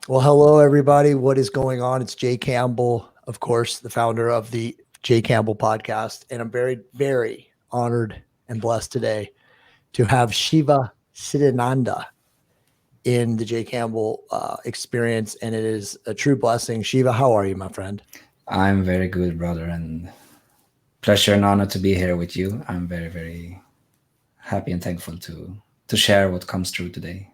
Well, hello, everybody. What is going on? It's Jay Campbell, of course, the founder of the Jay Campbell podcast. And I'm very, very honored and blessed today to have Shiva Siddhananda in the Jay Campbell experience. And it is a true blessing. Shiva, how are you, my friend? I'm very good, brother, and pleasure and honor to be here with you. I'm very, very happy and thankful to share what comes through today.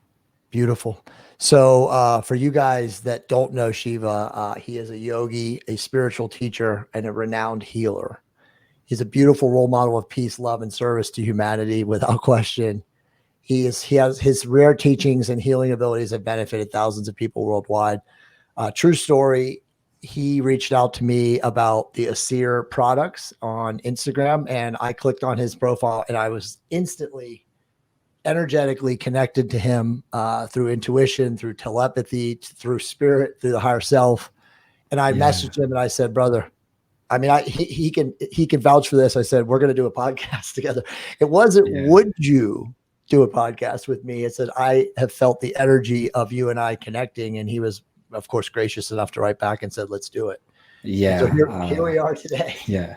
Beautiful. So, for you guys that don't know Shiva, he is a yogi, a spiritual teacher, and a renowned healer. He's a beautiful role model of peace, love, and service to humanity without question. He has his rare teachings and healing abilities have benefited thousands of people worldwide. True story. He reached out to me about the Asir products on Instagram, and I clicked on his profile, and I was instantly energetically connected to him through intuition, through telepathy, through spirit, through the higher self. And I Yeah, messaged him and I said, brother, I mean, he can vouch for this. I said, we're going to do a podcast together. It wasn't, yeah, would you do a podcast with me? It said, I have felt the energy of you and I connecting. And he was, of course, gracious enough to write back and said, let's do it. And so yeah, here we are today. yeah.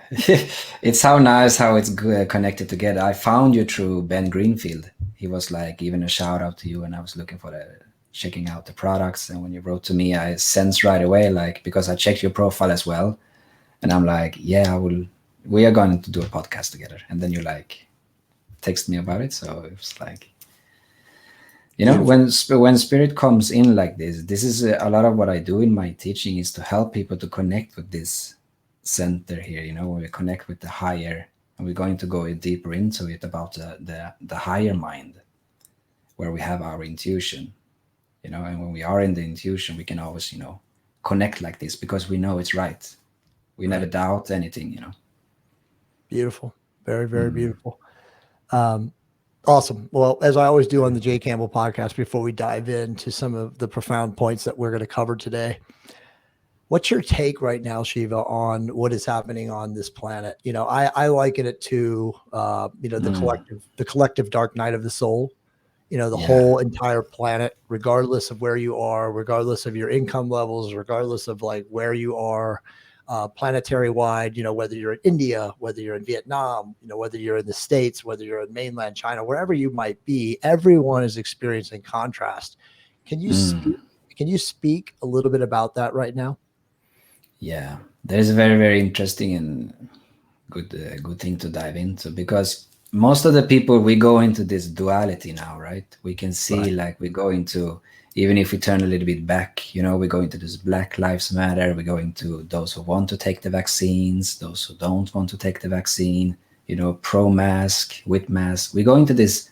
It's how nice how it's connected together. I found you through Ben Greenfield. He was like even a shout out to you, and I was looking for checking out the products. And when you wrote to me, I sensed right away, like because I checked your profile as well, and I'm like, yeah, I will. We are going to do a podcast together. And then you like text me about it, so it was like, Beautiful. when spirit comes in like this is a lot of what I do in my teaching is to help people to connect with this center here. When we connect with the higher, and we're going to go deeper into it about the higher mind, where we have our intuition. And when we are in the intuition, we can always connect like this because we know it's right. We never Right. doubt anything. Beautiful. Very, very Mm. beautiful. Um, Awesome. Well, as I always do on the Jay Campbell podcast, before we dive into some of the profound points that we're going to cover today, what's your take right now, Shiva, on what is happening on this planet? I liken it to, Mm. the collective dark night of the soul. The Yeah. whole entire planet, regardless of where you are, regardless of your income levels, regardless of like where you are, planetary wide, whether you're in India, whether you're in Vietnam, whether you're in the States, whether you're in mainland China, wherever you might be, everyone is experiencing contrast. Can you Mm. speak? Can you speak a little bit about that right now? Yeah, that is a very, very interesting and good thing to dive into, because most of the people, we go into this duality now, right? We can see Right. like we go into, even if we turn a little bit back, we go into this Black Lives Matter. We go into those who want to take the vaccines, those who don't want to take the vaccine, pro mask, with mask. We go into this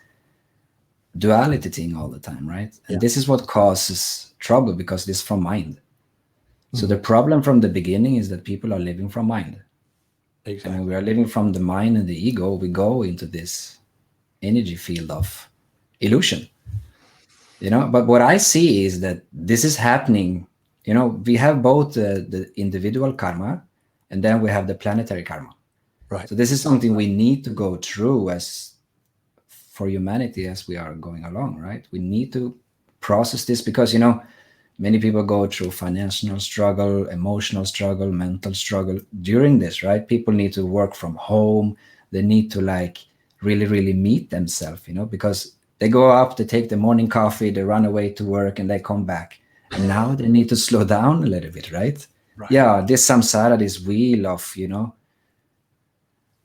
duality thing all the time, right? And Yeah. this is what causes trouble, because this from mind. So the Mhm. problem from the beginning is that people are living from mind. And when we Exactly. are living from the mind and the ego, we go into this energy field of illusion. But what I see is that this is happening. We have both the individual karma, and then we have the planetary karma. Right. So this is something we need to go through as for humanity as we are going along, right? We need to process this, because many people go through financial struggle, emotional struggle, mental struggle during this, right? People need to work from home. They need to like really, really meet themselves, because they go up, they take the morning coffee, they run away to work, and they come back. And now they need to slow down a little bit, right? Right. Yeah, this samsara, this wheel of,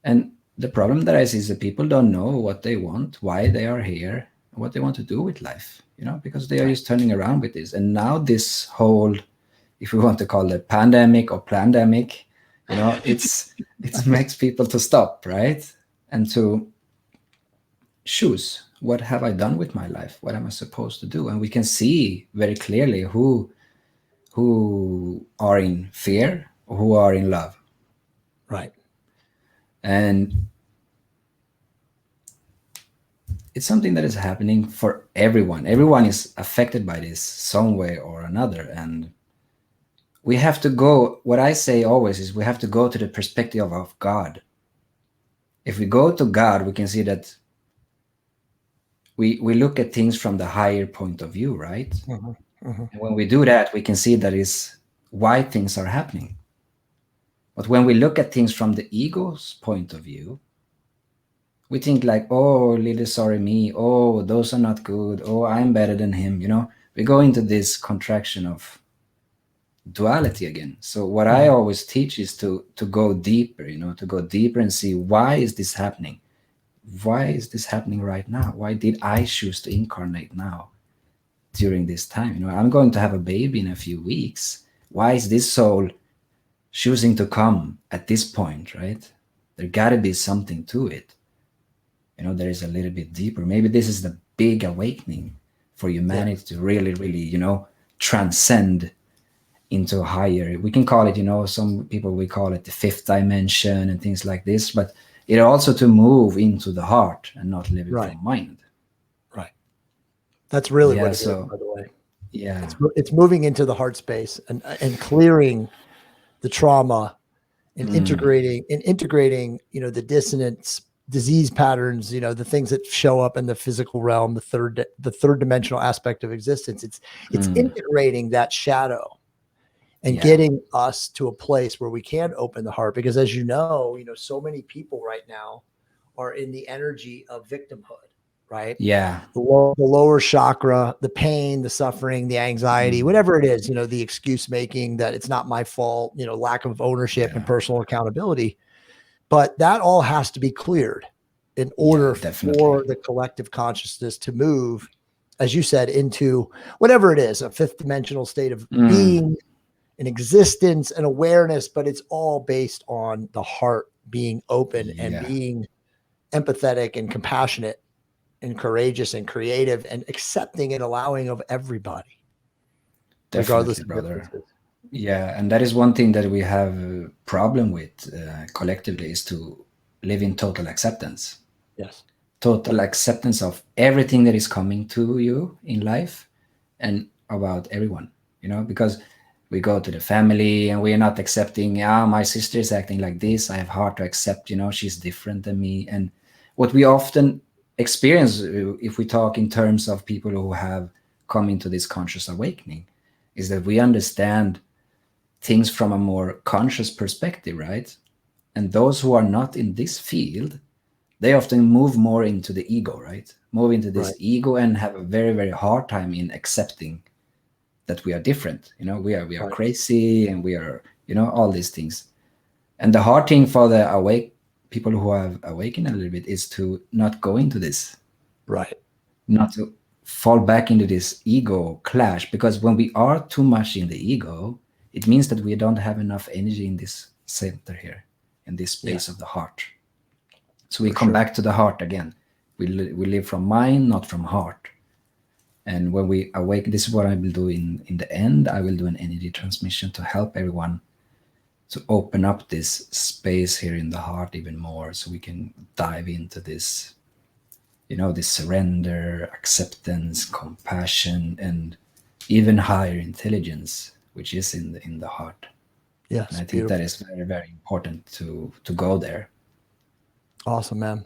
and the problem that I see is that people don't know what they want, why they are here, what they want to do with life, because they are Right. just turning around with this. And now this whole, if we want to call it pandemic or plandemic, it makes people to stop, right? And to choose, what have I done with my life? What am I supposed to do? And we can see very clearly who are in fear, who are in love. Right. And it's something that is happening for everyone. Everyone is affected by this some way or another. And we have to go, what I say always is, we have to go to the perspective of God. If we go to God, we can see that we look at things from the higher point of view, right? Mhm. Mhm. And when we do that, we can see that is why things are happening. But when we look at things from the ego's point of view, we think like, oh, little sorry me, oh, those are not good, oh, I'm better than him, you know. We go into this contraction of duality again. So what I Mhm. always teach is to go deeper, you know, to go deeper and see why is this happening? Why is this happening right now? Why did I choose to incarnate now during this time? You know, I'm going to have a baby in a few weeks. Why is this soul choosing to come at this point, right? There got to be something to it. You know, there is a little bit deeper. Maybe this is the big awakening for Yeah. humanity to really, really, you know, transcend into a higher. We can call it, you know, some people we call it the fifth dimension and things like this, but it also to move into the heart and not live it Right. from mind. Right. That's really Yeah. what it is, So by the way. yeah. It's moving into the heart space and clearing the trauma and Mm, integrating, you know, the dissonance, disease patterns, you know, the things that show up in the physical realm, the third dimensional aspect of existence. It's mm, integrating that shadow and yeah. getting us to a place where we can open the heart, because as you know, so many people right now are in the energy of victimhood, right? Yeah. The lower chakra, the pain, the suffering, the anxiety, Mm, whatever it is, you know, the excuse making that it's not my fault, you know, lack of ownership and yeah. personal accountability. But that all has to be cleared in Yeah. order Definitely. for the collective consciousness to move, as you said, into whatever it is, a fifth dimensional state of Mm, being, an existence, an awareness. But it's all based on the heart being open and yeah. being empathetic and compassionate and courageous and creative and accepting and allowing of everybody, regardless Definitely, of brother. differences. Yeah, and that is one thing that we have a problem with collectively is to live in total acceptance. Yes. Total acceptance of everything that is coming to you in life and about everyone, you know, because we go to the family and we're not accepting, ah, my sister is acting like this. I have hard to accept, you know, she's different than me. And what we often experience, if we talk in terms of people who have come into this conscious awakening, is that we understand things from a more conscious perspective, right? And those who are not in this field, they often move more into the ego, right? Move into this Right. ego and have a very, very hard time in accepting that we are different. You know, we are Right. crazy and we are, you know, all these things. And the hard thing for the awake people who have awakened a little bit is to not go into this, Right. not to fall back into this ego clash. Because when we are too much in the ego, it means that we don't have enough energy in this center here, in this space Yes. of the heart. So we For come sure. back to the heart again. We live from mind, not from heart. And when we awake, this is what I will do in the end. I will do an energy transmission to help everyone to open up this space here in the heart even more so we can dive into this, you know, this surrender, acceptance, compassion, and even higher intelligence, which is in the heart. And Yes. I think that Beautiful. is very, very important to go there. Awesome, man.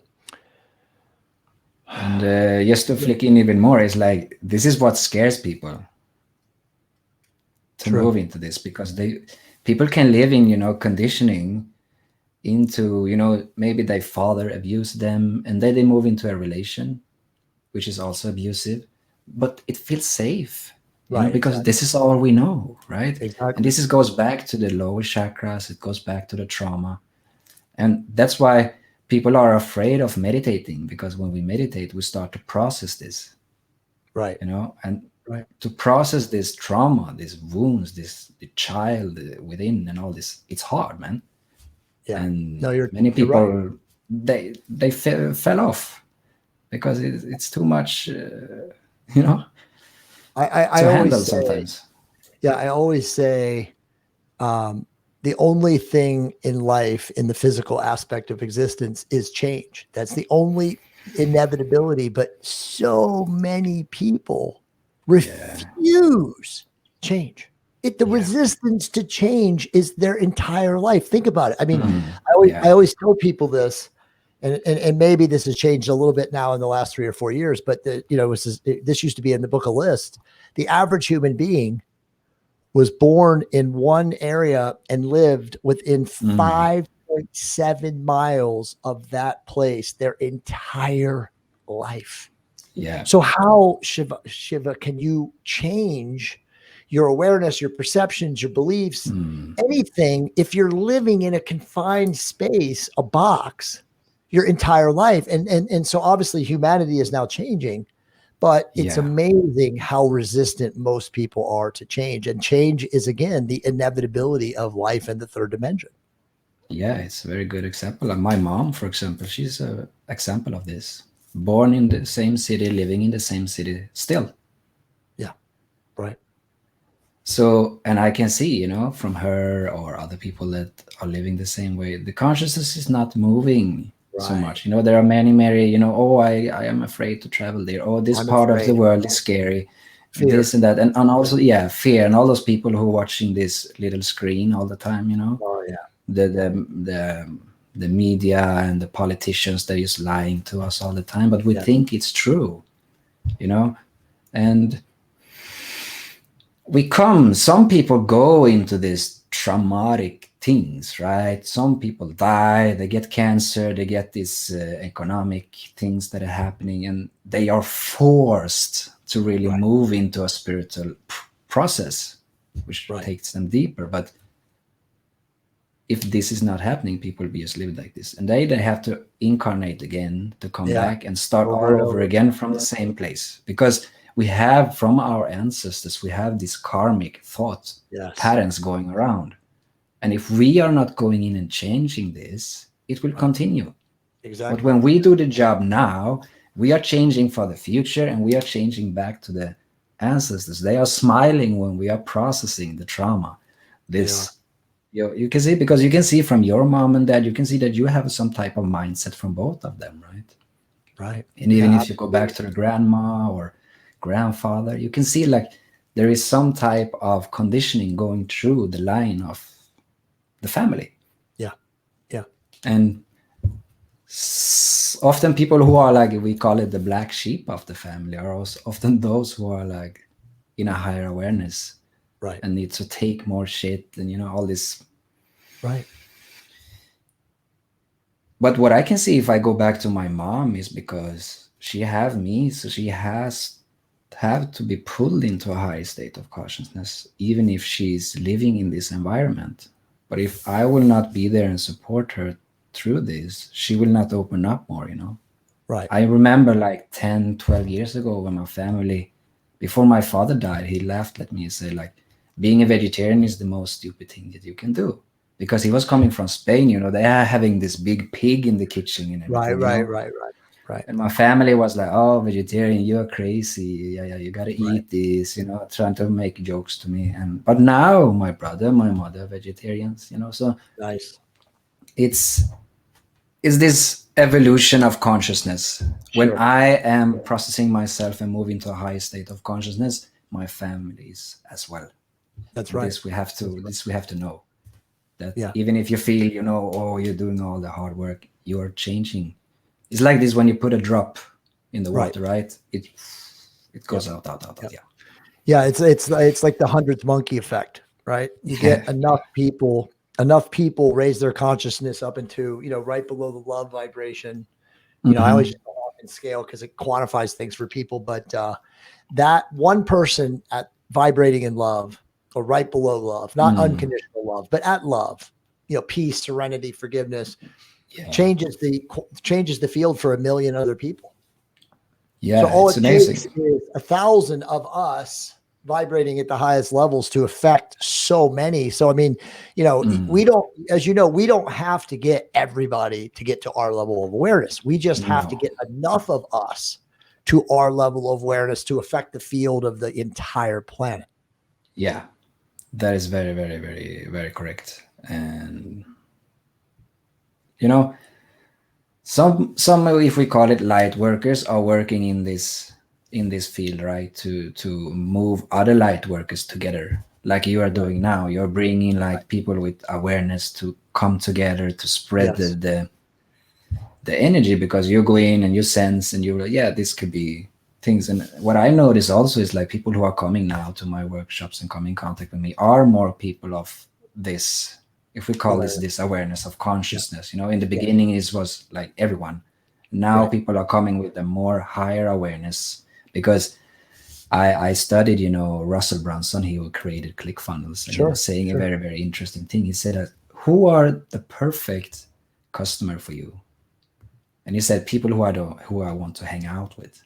And just to Yeah. flick in even more, is like this is what scares people to True. move into this because they people can live in, you know, conditioning into, you know, maybe their father abused them and then they move into a relation which is also abusive, but it feels safe, you know, Right. because Exactly. this is all we know, right? And Exactly. this is, goes back to the lower chakras, it goes back to the trauma. And that's why people are afraid of meditating, because when we meditate, we start to process this, Right. you know, and Right. to process this trauma, these wounds, this the child within, and all this, it's hard, man. Yeah. And No, many you're right. people they fell off because it's too much, you know, I to always handle say, sometimes. yeah, I always say, um, the only thing in life, in the physical aspect of existence, is change. That's the only inevitability. But so many people Yeah, refuse change. The yeah, resistance to change is their entire life. Think about it. I mean, mm, I yeah, always tell people this, and maybe this has changed a little bit now in the last 3 or 4 years, but this used to be in the book of list. The average human being was born in one area and lived within Mm. 5.7 miles of that place their entire life. Yeah. So how, Shiva, can you change your awareness, your perceptions, your beliefs, Mm. anything if you're living in a confined space, a box, your entire life? And so obviously humanity is now changing, but it's Yeah. amazing how resistant most people are to change. And change is again the inevitability of life in the third dimension. Yeah, it's a very good example. And my mom, for example, she's a example of this. Born in the same city, living in the same city still. Yeah. Right. So, and I can see, from her or other people that are living the same way, the consciousness is not moving so Right. much. There are many, oh, I am afraid to travel there. Oh, this I'm part of the afraid. world is scary. This Fear. and that. And also, yeah, fear. And all those people who are watching this little screen all the time, Oh yeah. the media and the politicians, they're just lying to us all the time, but we Yeah. think it's true, and some people go into these traumatic things, right? Some people die, they get cancer, they get these economic things that are happening, and they are forced to really Right. move into a spiritual process, which Right. takes them deeper. But if this is not happening, people will just live like this, and they have to incarnate again to come Yeah. back and start Over all and over over. again from the same place, because we have from our ancestors, we have these karmic thought Yes. patterns going around, and if we are not going in and changing this, it will Right. continue. But Exactly. when we do the job now, we are changing for the future, and we are changing back to the ancestors. They are smiling when we are processing the trauma. They are. This, you can see, because you can see from your mom and dad, you can see that you have some type of mindset from both of them, right? Right. And even Yeah. if you go back to the grandma or grandfather, you can see like there is some type of conditioning going through the line of the family. Yeah. Yeah. And often people who are like, we call it the black sheep of the family, are also often those who are like in a higher awareness Right. and need to take more shit and all this. Right. But what I can see if I go back to my mom is because she have me, so she has have to be pulled into a high state of consciousness, even if she's living in this environment. But if I will not be there and support her through this, she will not open up more. Right. I remember like 10, 12 years ago when my family, before my father died, he laughed at me and said, like, being a vegetarian is the most stupid thing that you can do. Because he was coming from Spain, they are having this big pig in the kitchen and Right. everything, Right. Right. Right. Right. and my family was like, "Oh, vegetarian, you're crazy. Yeah, you gotta Right. eat this." Trying to make jokes to me. And but now my brother, my mother, vegetarians. So Nice. it's it's this evolution of consciousness. When Sure. I am processing myself and moving to a higher state of consciousness, my family is as well. That's And right. this we have to know that Yeah. even if you feel, oh, you're doing all the hard work, you're changing. It's like this when you put a drop in the Right. water, right? It Yep. goes out. Yep. Yeah. Yeah. It's like the hundredth monkey effect, right? You Yeah. get enough people raise their consciousness up into, right below the love vibration. I always Hmm. just go off in scale because it quantifies things for people. But that one person at vibrating in love, or right below love, not Mm. unconditional love, but at love, peace, serenity, forgiveness, Yeah. changes the field for a million other people. So Yeah. all It's it takes amazing. is 1,000 of us vibrating at the highest levels to affect so many. So I mean, we Mm. don't, as you know, we don't have to get everybody to get to our level of awareness. We just have to No. get enough of us to our level of awareness to affect the field of the entire planet. Yeah. That is very, very, very, very correct. And you know, some if we call it light workers are working in this field, right? To move other light workers together, like you are Right. doing now. You're bringing Right. like people with awareness to come together to spread the Yes. the energy, because you go in and you sense and you're like, yeah, this could be things. And what I notice also is like people who are coming now to my workshops and come in contact with me are more people of this, if we call Awareness. this awareness of Yeah. consciousness. You know, in the Yeah. beginning it was like everyone. Now Right. people are coming with a more higher awareness, because I studied, you know, Russell Brunson, he who created ClickFunnels, and he was Sure. saying a Sure. very, very interesting thing. He said that who are the perfect customer for you? And he said people who I want to hang out with.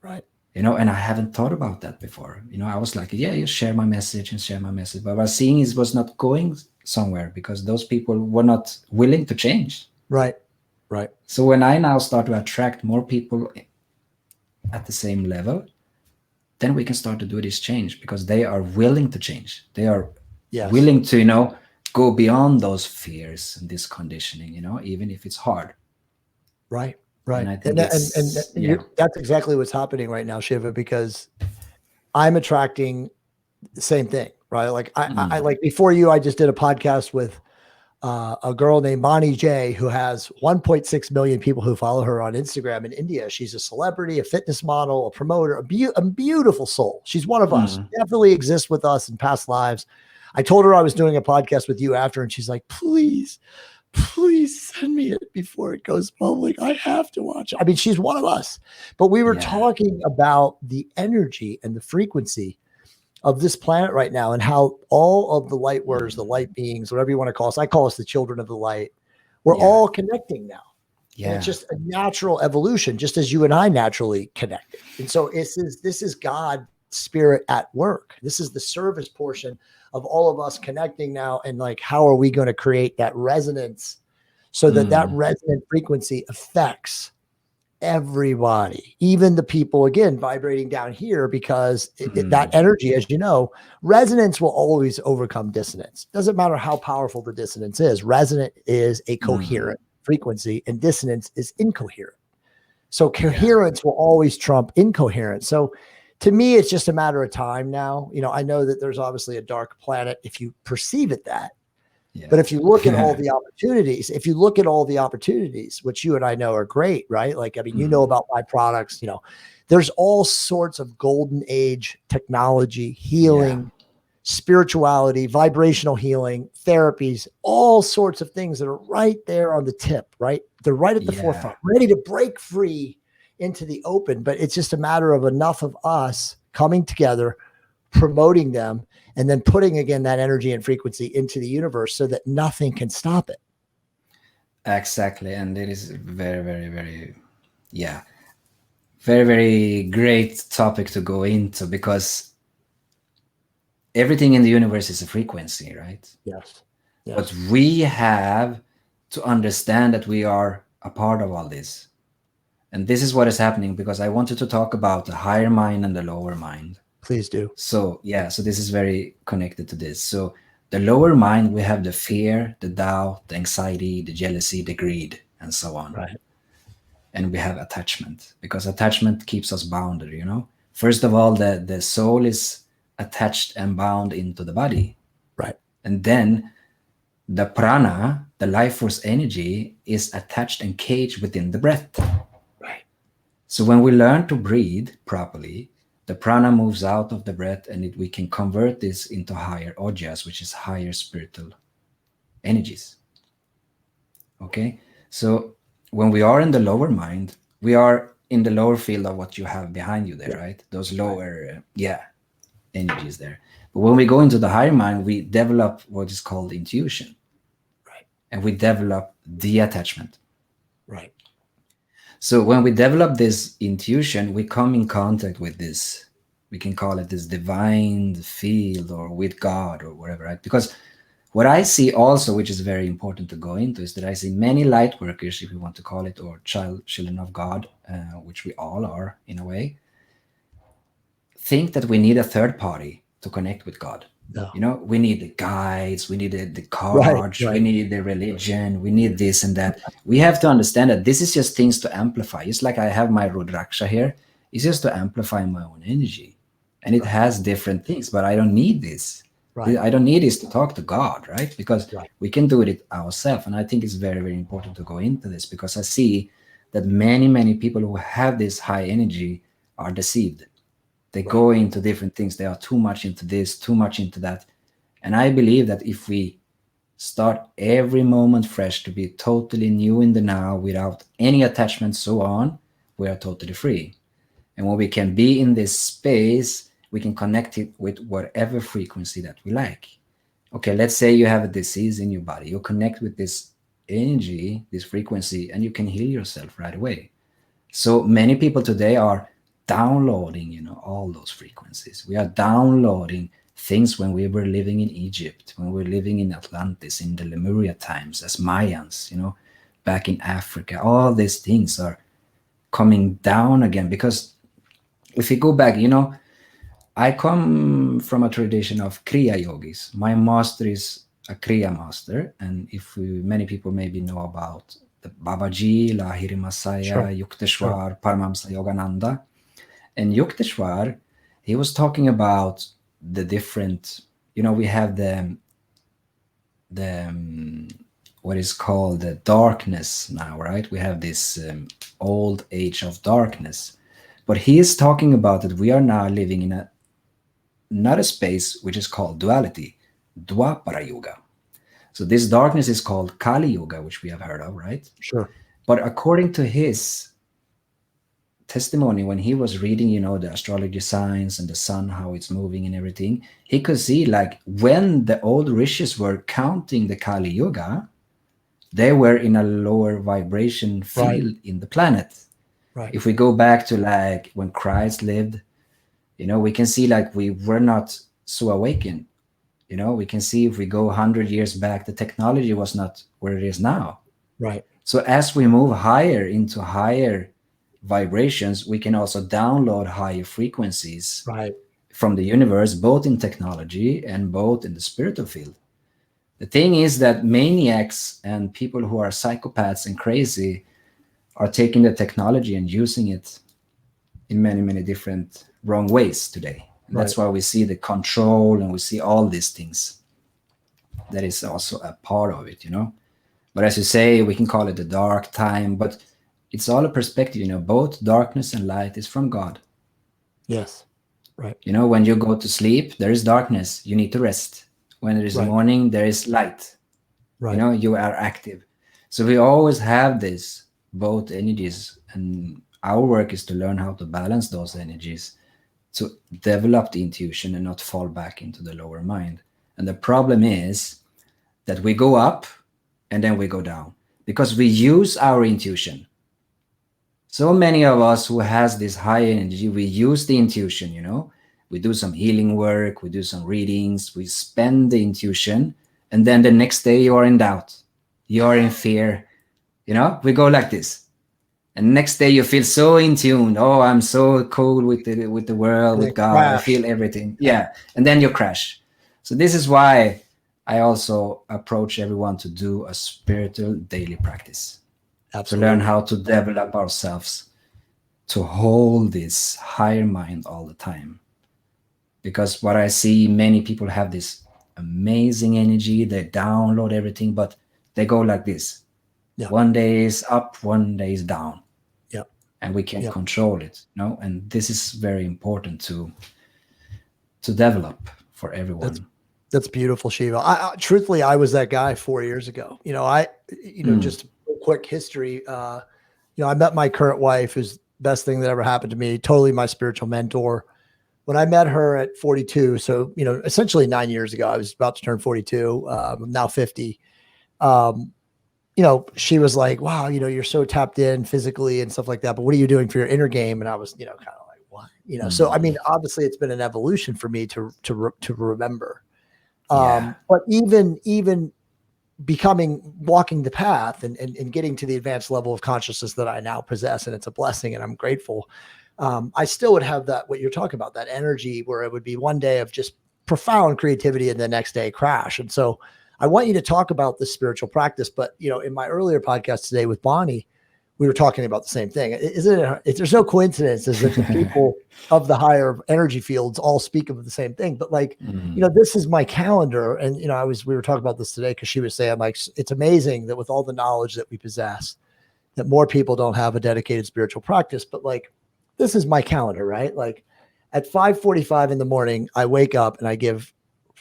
Right. You know, and I haven't thought about that before. You know, I was like, yeah, you share my message and share my message. But what I was seeing is was not going somewhere because those people were not willing to change. Right. Right. So when I now start to attract more people at the same level, then we can start to do this change because they are willing to change. They are Yes. willing to, you know, go beyond those fears and this conditioning, you know, even if it's hard. Right. And Right. I think it's, yeah. That's exactly what's happening right now, Shiva, because I'm attracting the same thing, right? Like I like before you, I just did a podcast with a girl named Bonnie J, who has 1.6 million people who follow her on Instagram in India. She's a celebrity, a fitness model, a promoter, a beautiful soul. She's one of us, definitely exists with us in past lives. I told her I was doing a podcast with you after, and she's like, please send me it before it goes public. I have to watch it. I mean, she's one of us, but we were talking about the energy and the frequency of this planet right now and how all of the light workers, the light beings, whatever you want to call us, I call us the children of the light. We're all connecting now. Yeah. And it's just a natural evolution, just as you and I naturally connected. And so this is God spirit at work. This is the service portion of all of us connecting now. And like, how are we going to create that resonance so that resonant frequency affects everybody, even the people, again, vibrating down here, because that energy, as you know, resonance will always overcome dissonance. Doesn't matter how powerful the dissonance is. Resonant is a coherent frequency and dissonance is incoherent. So coherence will always trump incoherence. So to me, it's just a matter of time now. You know, I know that there's obviously a dark planet if you perceive it that. Yeah. But if you look at all the opportunities, which you and I know are great, right? Like, I mean, you know about my products, you know, there's all sorts of golden age technology, healing, spirituality, vibrational healing, therapies, all sorts of things that are right there on the tip, right? They're right at the forefront, ready to break free into the open. But it's just a matter of enough of us coming together, promoting them, and then putting again that energy and frequency into the universe so that nothing can stop it. Exactly. And it is very, very, very, very, very great topic to go into, because everything in the universe is a frequency, right? Yes. But we have to understand that we are a part of all this. And this is what is happening, because I wanted to talk about the higher mind and the lower mind. Please do. So this is very connected to this. So the lower mind, we have the fear, the doubt, the anxiety, the jealousy, the greed, and so on. Right. And we have attachment, because attachment keeps us bounded, you know. First of all, the soul is attached and bound into the body. Right. And then the prana, the life force energy, is attached and caged within the breath. Right. So when we learn to breathe properly, the prana moves out of the breath, and we can convert this into higher ojas, which is higher spiritual energies. Okay? So when we are in the lower mind, we are in the lower field of what you have behind you there, right? Those lower, energies there. But when we go into the higher mind, we develop what is called intuition. Right. And we develop detachment. Right. So when we develop this intuition, we come in contact with this, we can call it this divine field, or with God, or whatever, right? Because what I see also, which is very important to go into, is that I see many light workers, if you want to call it, or children of God, which we all are in a way, think that we need a third party to connect with God. No. You know, we need the guides, we need the cards, we need the religion, we need this and that. We have to understand that this is just things to amplify. It's like I have my Rudraksha here. It's just to amplify my own energy. And it has different things, but I don't need this. Right. I don't need this to talk to God, right? Because Right. we can do it ourselves. And I think it's very, very important to go into this, because I see that many, many people who have this high energy are deceived. They Right. go into different things. They are too much into this, too much into that. And I believe that if we start every moment fresh, to be totally new in the now without any attachment, so on, we are totally free. And when we can be in this space, we can connect it with whatever frequency that we like. Okay, let's say you have a disease in your body. You connect with this energy, this frequency, and you can heal yourself right away. So many people today are downloading, all those frequencies. We are downloading things when we were living in Egypt, when we were living in Atlantis, in the Lemuria times, as Mayans, back in Africa. All these things are coming down again, because if you go back, I come from a tradition of Kriya yogis. My master is a Kriya master, and if many people maybe know about the Babaji, Lahiri Sure. Masaya, Sure. Yukteswar, Paramahamsa Yogananda, and Yukteswar, he was talking about the different. We have the what is called the darkness now, right? We have this old age of darkness, but he is talking about that we are now living in another space which is called duality, Dwapara Yuga. So this darkness is called Kali Yuga, which we have heard of, right? Sure. But according to his testimony, when he was reading, the astrology signs and the sun, how it's moving and everything, he could see like when the old rishis were counting the Kali Yuga, they were in a lower vibration Right. field in the planet. Right. If we go back to like when Christ lived, we can see like we were not so awakened. We can see if we go 100 years back, the technology was not where it is now. Right. So as we move higher into higher vibrations, we can also download higher frequencies Right. from the universe, both in technology and both in the spiritual field. The thing is that maniacs and people who are psychopaths and crazy are taking the technology and using it in many, many different wrong ways today. And Right. that's why we see the control and we see all these things. That is also a part of it. But as you say, we can call it the dark time, but it's all a perspective. Both darkness and light is from God. Yes. Right. When you go to sleep, there is darkness. You need to rest. When it is Right. morning, there is light. Right. You are active. So we always have this, both energies. And our work is to learn how to balance those energies, to develop the intuition and not fall back into the lower mind. And the problem is that we go up and then we go down because we use our intuition. So many of us who has this high energy, we use the intuition. We do some healing work, we do some readings, we spend the intuition, and then the next day you are in doubt, you are in fear. We go like this. And next day you feel so in tune. Oh, I'm so cool with the world, And with then God. I crash. feel everything. Yeah. And then you crash. So this is why I also approach everyone to do a spiritual daily practice, to learn Absolutely. how to develop ourselves, to hold this higher mind all the time. Because what I see, many people have this amazing energy, they download everything, but they go like this. Yeah. One day is up, one day is down. Yeah. And we can't Yeah. control it. And this is very important to develop for That's everyone. that's beautiful, Shiva. Truthfully, I was that guy 4 years ago. Mm. Just a quick history. I met my current wife, who's the best thing that ever happened to me. Totally my spiritual mentor. When I met her at 42, so essentially 9 years ago, I was about to turn 42. I'm now 50. Um, she was like, "Wow, you're so tapped in physically and stuff like that. But what are you doing for your inner game?" And I was, kind of like, "What?" So I mean, Mm. obviously, it's been an evolution for me to remember. Yeah. But even walking the path and getting to the advanced level of consciousness that I now possess, and it's a blessing, and I'm grateful. I still would have that, what you're talking about, that energy where it would be one day of just profound creativity and the next day crash. And so I want you to talk about the spiritual practice, but in my earlier podcast today with Bonnie, we were talking about the same thing. Isn't it? There's no coincidences that the people of the higher energy fields all speak of the same thing. But like, this is my calendar. And, we were talking about this today because she was saying, like, it's amazing that with all the knowledge that we possess, that more people don't have a dedicated spiritual practice. But like, this is my calendar, right? Like at 5:45 in the morning, I wake up and I give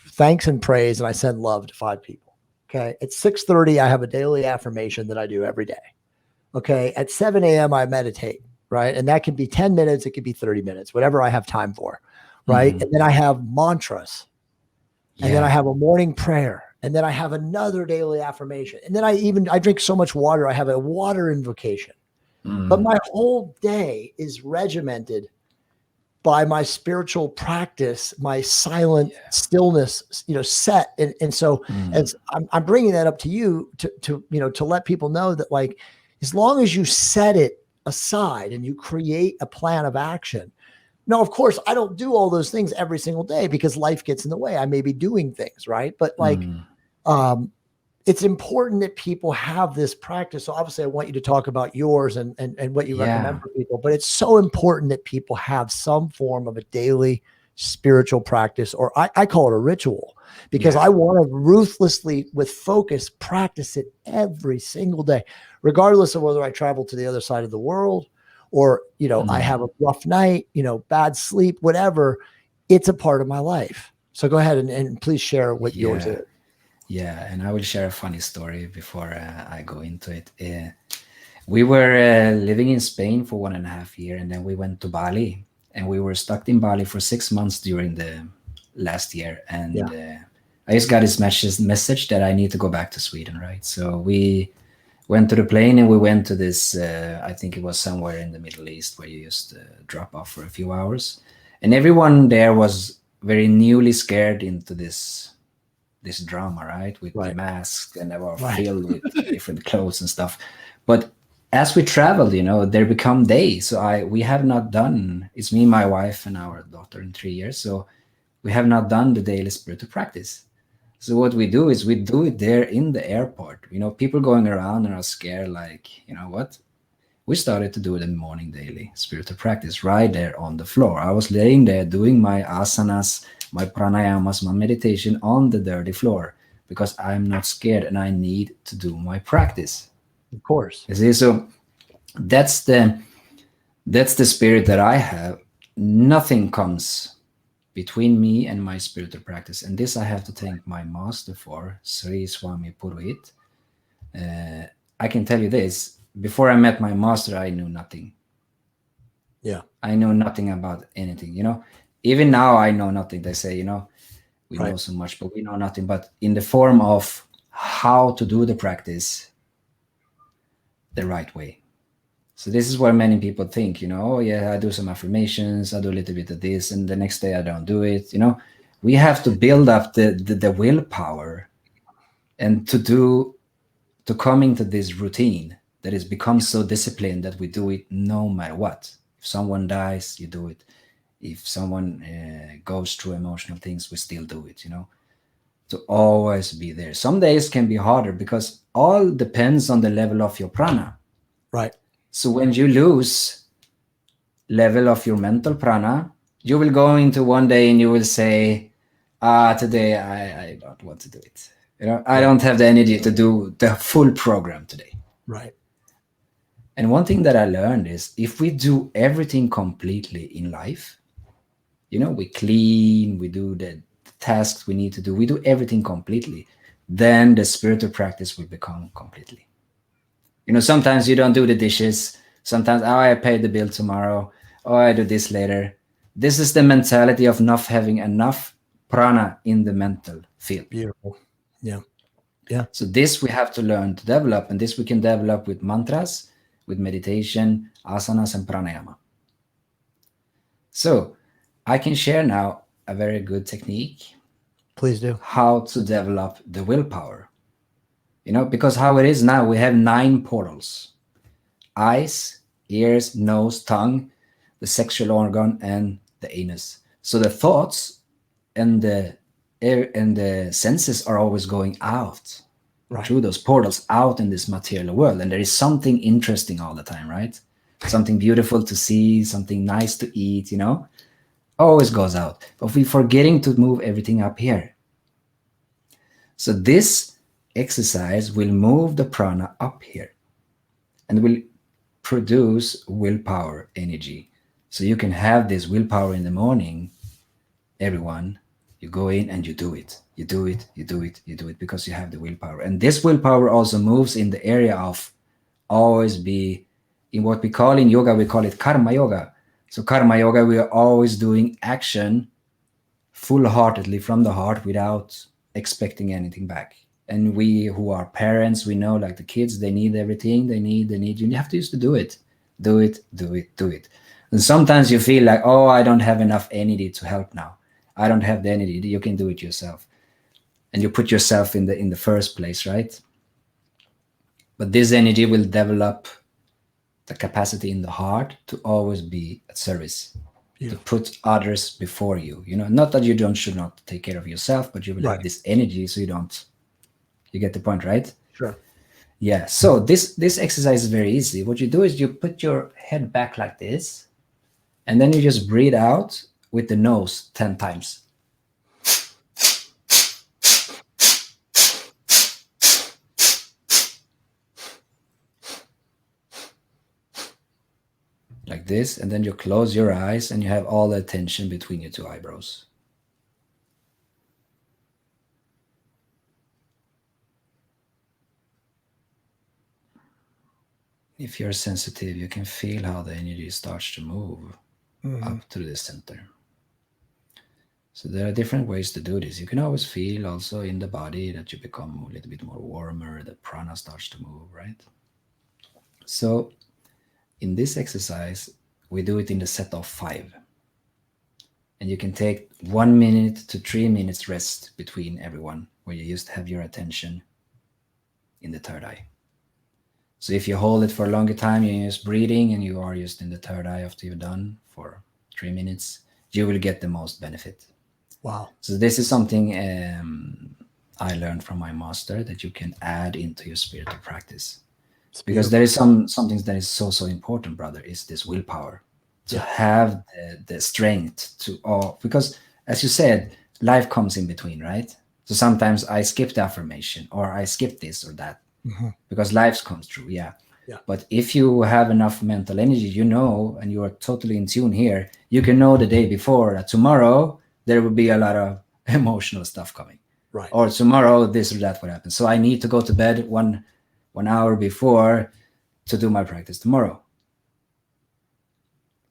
thanks and praise and I send love to 5 people. Okay. At 6:30, I have a daily affirmation that I do every day. Okay. At 7 a.m., I meditate, right? And that can be 10 minutes, it could be 30 minutes, whatever I have time for, right? And then I have mantras, and then I have a morning prayer, and then I have another daily affirmation. And then I drink so much water, I have a water invocation. But my whole day is regimented by my spiritual practice, my silent stillness, set. And so as I'm bringing that up to you to let people know that, like, as long as you set it aside and you create a plan of action. Now, of course, I don't do all those things every single day because life gets in the way. I may be doing things, right? But like, it's important that people have this practice. So obviously I want you to talk about yours and what you recommend for people, but it's so important that people have some form of a daily spiritual practice, or I call it a ritual, because I want to ruthlessly, with focus, practice it every single day, regardless of whether I travel to the other side of the world or, I have a rough night, bad sleep, whatever. It's a part of my life. So go ahead and please share what yours is. Yeah, and I will share a funny story before I go into it. We were living in Spain for 1.5 years, and then we went to Bali, and we were stuck in Bali for 6 months during the last year. And I just got this message that I need to go back to Sweden, right? So we went to the plane and we went to this, I think it was somewhere in the Middle East where you just drop off for a few hours. And everyone there was very newly scared into this drama, right? With the masks, and they were filled with different clothes and stuff. But as we traveled, there become days. So we have not done, it's me, my wife, and our daughter in 3 years. So we have not done the daily spiritual practice. So what we do is we do it there in the airport. People going around and are scared, like, what? We started to do the morning daily spiritual practice right there on the floor. I was laying there doing my asanas, my pranayamas, my meditation on the dirty floor because I'm not scared and I need to do my practice. Of course. You see, so that's the spirit that I have. Nothing comes between me and my spiritual practice. And this I have to thank my master for, Sri Swami Purohit. I can tell you this. Before I met my master, I knew nothing. Yeah. I know nothing about anything, Even now, I know nothing. They say, we know so much, but we know nothing. But in the form of how to do the practice the right way. So this is where many people think, oh, yeah, I do some affirmations, I do a little bit of this, and the next day I don't do it. We have to build up the willpower and to come into this routine that has become so disciplined that we do it no matter what. If someone dies, you do it. If someone goes through emotional things, we still do it, to always be there. Some days can be harder because all depends on the level of your prana. Right. So when you lose level of your mental prana, you will go into one day and you will say, today I don't want to do it. I don't have the energy to do the full program today. Right. And one thing that I learned is if we do everything completely in life, we clean, we do the tasks we need to do, we do everything completely, then the spiritual practice will become completely. Sometimes you don't do the dishes. Sometimes, I pay the bill tomorrow. I do this later. This is the mentality of not having enough prana in the mental field. Beautiful. Yeah. Yeah. So this we have to learn to develop, and this we can develop with mantras, with meditation, asanas, and pranayama. So I can share now a very good technique. Please do. How to develop the willpower. Because how it is now, we have 9 portals: eyes, ears, nose, tongue, the sexual organ, and the anus. So the thoughts and the air and the senses are always going out. Right. through those portals out in this material world. And there is something interesting all the time, right? Something beautiful to see, something nice to eat, always goes out. But we're forgetting to move everything up here. So this exercise will move the prana up here and will produce willpower energy. So you can have this willpower in the morning, everyone. You go in and you do it. You do it, you do it, you do it because you have the willpower. And this willpower also moves in the area of always be in what we call in yoga, we call it karma yoga. So karma yoga, we are always doing action full heartedly from the heart without expecting anything back. And we who are parents, we know like the kids, they need everything, they need, you have to just do it. Do it, do it, do it. And sometimes you feel like, oh, I don't have enough energy to help now. I don't have the energy. You can do it yourself. And you put yourself in the first place, right? But this energy will develop the capacity in the heart to always be at service, to put others before you. Not that you should not take care of yourself, but you will have this energy, so you get the point, right? Sure. Yeah. So this exercise is very easy. What you do is you put your head back like this, and then you just breathe out with the nose 10 times. Like this, and then you close your eyes and you have all the tension between your two eyebrows. If you're sensitive, you can feel how the energy starts to move up through the center. So there are different ways to do this. You can always feel also in the body that you become a little bit more warmer, the prana starts to move, right? So in this exercise, we do it in the set of 5. And you can take 1 minute to 3 minutes rest between everyone, where you just have your attention in the third eye. So if you hold it for a longer time, you're just breathing and you are just in the third eye after you're done for 3 minutes, you will get the most benefit. Wow. So this is something I learned from my master that you can add into your spiritual practice. Because there is something that is so important, brother, is this willpower. To have the strength to all, because as you said, life comes in between, right? So sometimes I skip the affirmation or I skip this or that because life comes through. Yeah. But if you have enough mental energy, and you are totally in tune here, you can know the day before that tomorrow there will be a lot of emotional stuff coming. Right. Or tomorrow this or that will happen. So I need to go to bed one hour before to do my practice tomorrow.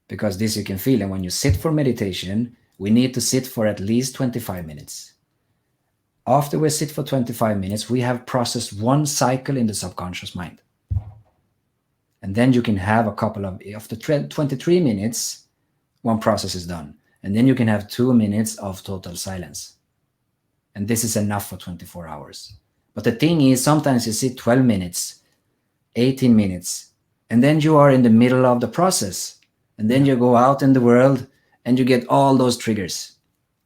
Because this you can feel. And when you sit for meditation, we need to sit for at least 25 minutes. After we sit for 25 minutes, we have processed one cycle in the subconscious mind. And then you can have a couple of, after 23 minutes, one process is done. And then you can have 2 minutes of total silence. And this is enough for 24 hours. But the thing is, sometimes you sit 12 minutes, 18 minutes, and then you are in the middle of the process. And then you go out in the world and you get all those triggers.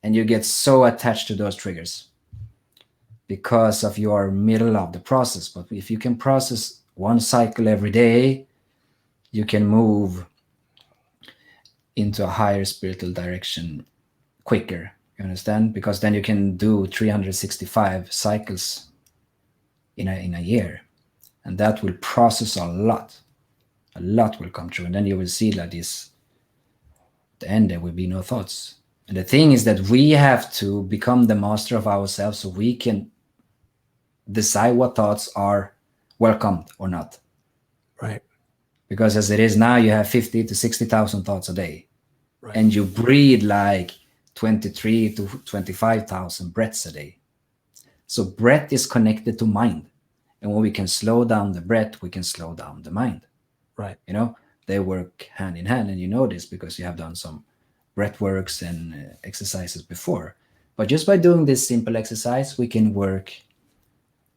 And you get so attached to those triggers because of your middle of the process. But if you can process one cycle every day, you can move into a higher spiritual direction quicker. You understand? Because then you can do 365 cycles in a year. And that will process a lot. A lot will come true. And then you will see that at the end there will be no thoughts. And the thing is that we have to become the master of ourselves so we can decide what thoughts are welcomed or not. Right. Because as it is now, you have 50 to 60,000 thoughts a day. Right. And you breathe like 23 to 25,000 breaths a day. So breath is connected to mind. And when we can slow down the breath, we can slow down the mind. Right. They work hand in hand. And you know this because you have done some breath works and exercises before. But just by doing this simple exercise, we can work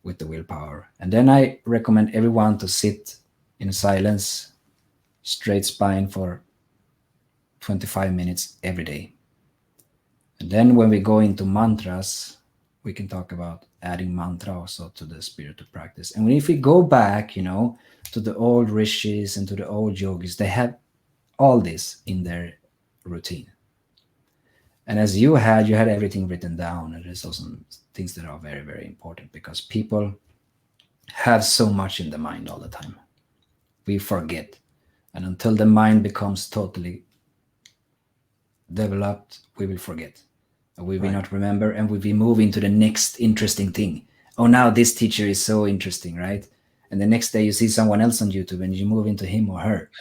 with the willpower. And then I recommend everyone to sit in silence, straight spine for 25 minutes every day. And then when we go into mantras, we can talk about adding mantra also to the spiritual practice. And if we go back, to the old rishis and to the old yogis, they have all this in their routine. And as you had everything written down, and there's also some things that are very, very important because people have so much in the mind all the time. We forget. And until the mind becomes totally developed, we will forget. We will Right. not remember, and we will move into the next interesting thing. Oh, now this teacher is so interesting, right? And the next day you see someone else on YouTube and you move into him or her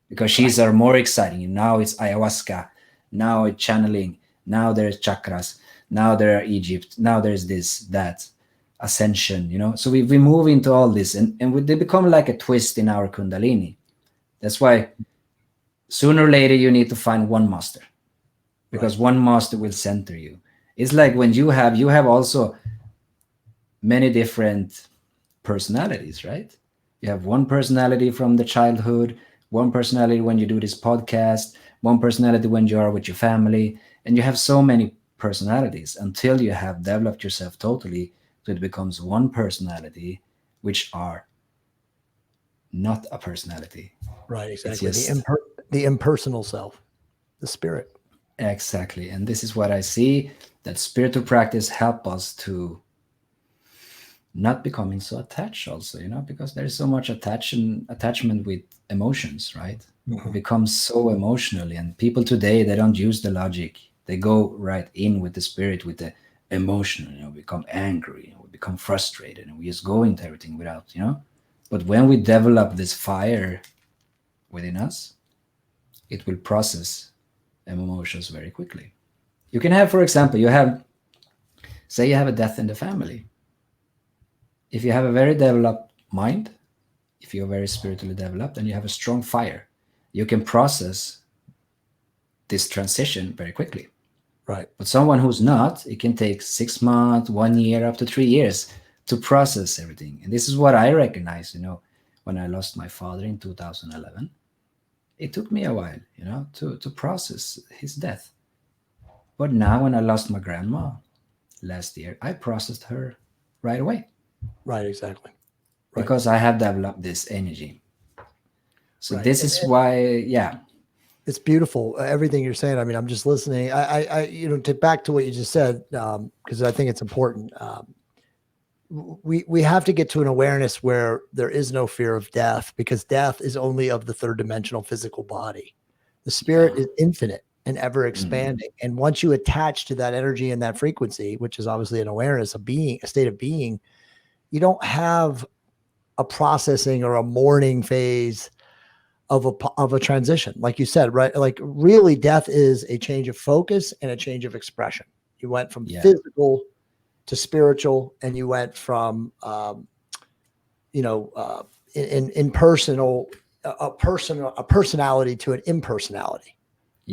because Right. she's are more exciting. Now it's ayahuasca, now it's channeling, now there's chakras, now there are Egypt, now there's this, that, ascension, So we move into all this and they become like a twist in our Kundalini. That's why sooner or later you need to find one master Right. because one master will center you. It's like when you have also many different personalities, right? You have one personality from the childhood, one personality when you do this podcast, one personality when you are with your family, and you have so many personalities until you have developed yourself totally so it becomes one personality, which are not a personality. Right. It's Exactly. just The impersonal self, the spirit. exactly. And this is what I see that spiritual practice help us to not becoming so attached also, because there's so much attachment with emotions, right? We Mhm. become so emotionally, and people today, they don't use the logic. They go right in with the spirit, with the emotion, become angry, we become frustrated, and we just go into everything without. But when we develop this fire within us, it will process emotions very quickly. You can have, for example, say you have a death in the family. If you have a very developed mind, if you're very spiritually developed and you have a strong fire, you can process this transition very quickly. Right. But someone who's not, it can take 6 months, 1 year, up to 3 years to process everything. And this is what I recognize, when I lost my father in 2011. It took me a while, to process his death. But now, when I lost my grandma last year, I processed her right away Right. Exactly. Right. because I have developed this energy. So, Right. this is why, yeah. It's beautiful. Everything you're saying. I mean, I'm just listening. To back to what you just said, because I think it's important. We have to get to an awareness where there is no fear of death because death is only of the third dimensional physical body. The spirit Yeah. is infinite and ever Mhm. expanding. And once you attach to that energy and that frequency, which is obviously an awareness, of being, a state of being, you don't have a processing or a mourning phase of a transition, like you said, right? Like really, death is a change of focus and a change of expression. You went from Yeah. physical to spiritual, and you went from you know uh, in personal a personality to an impersonality.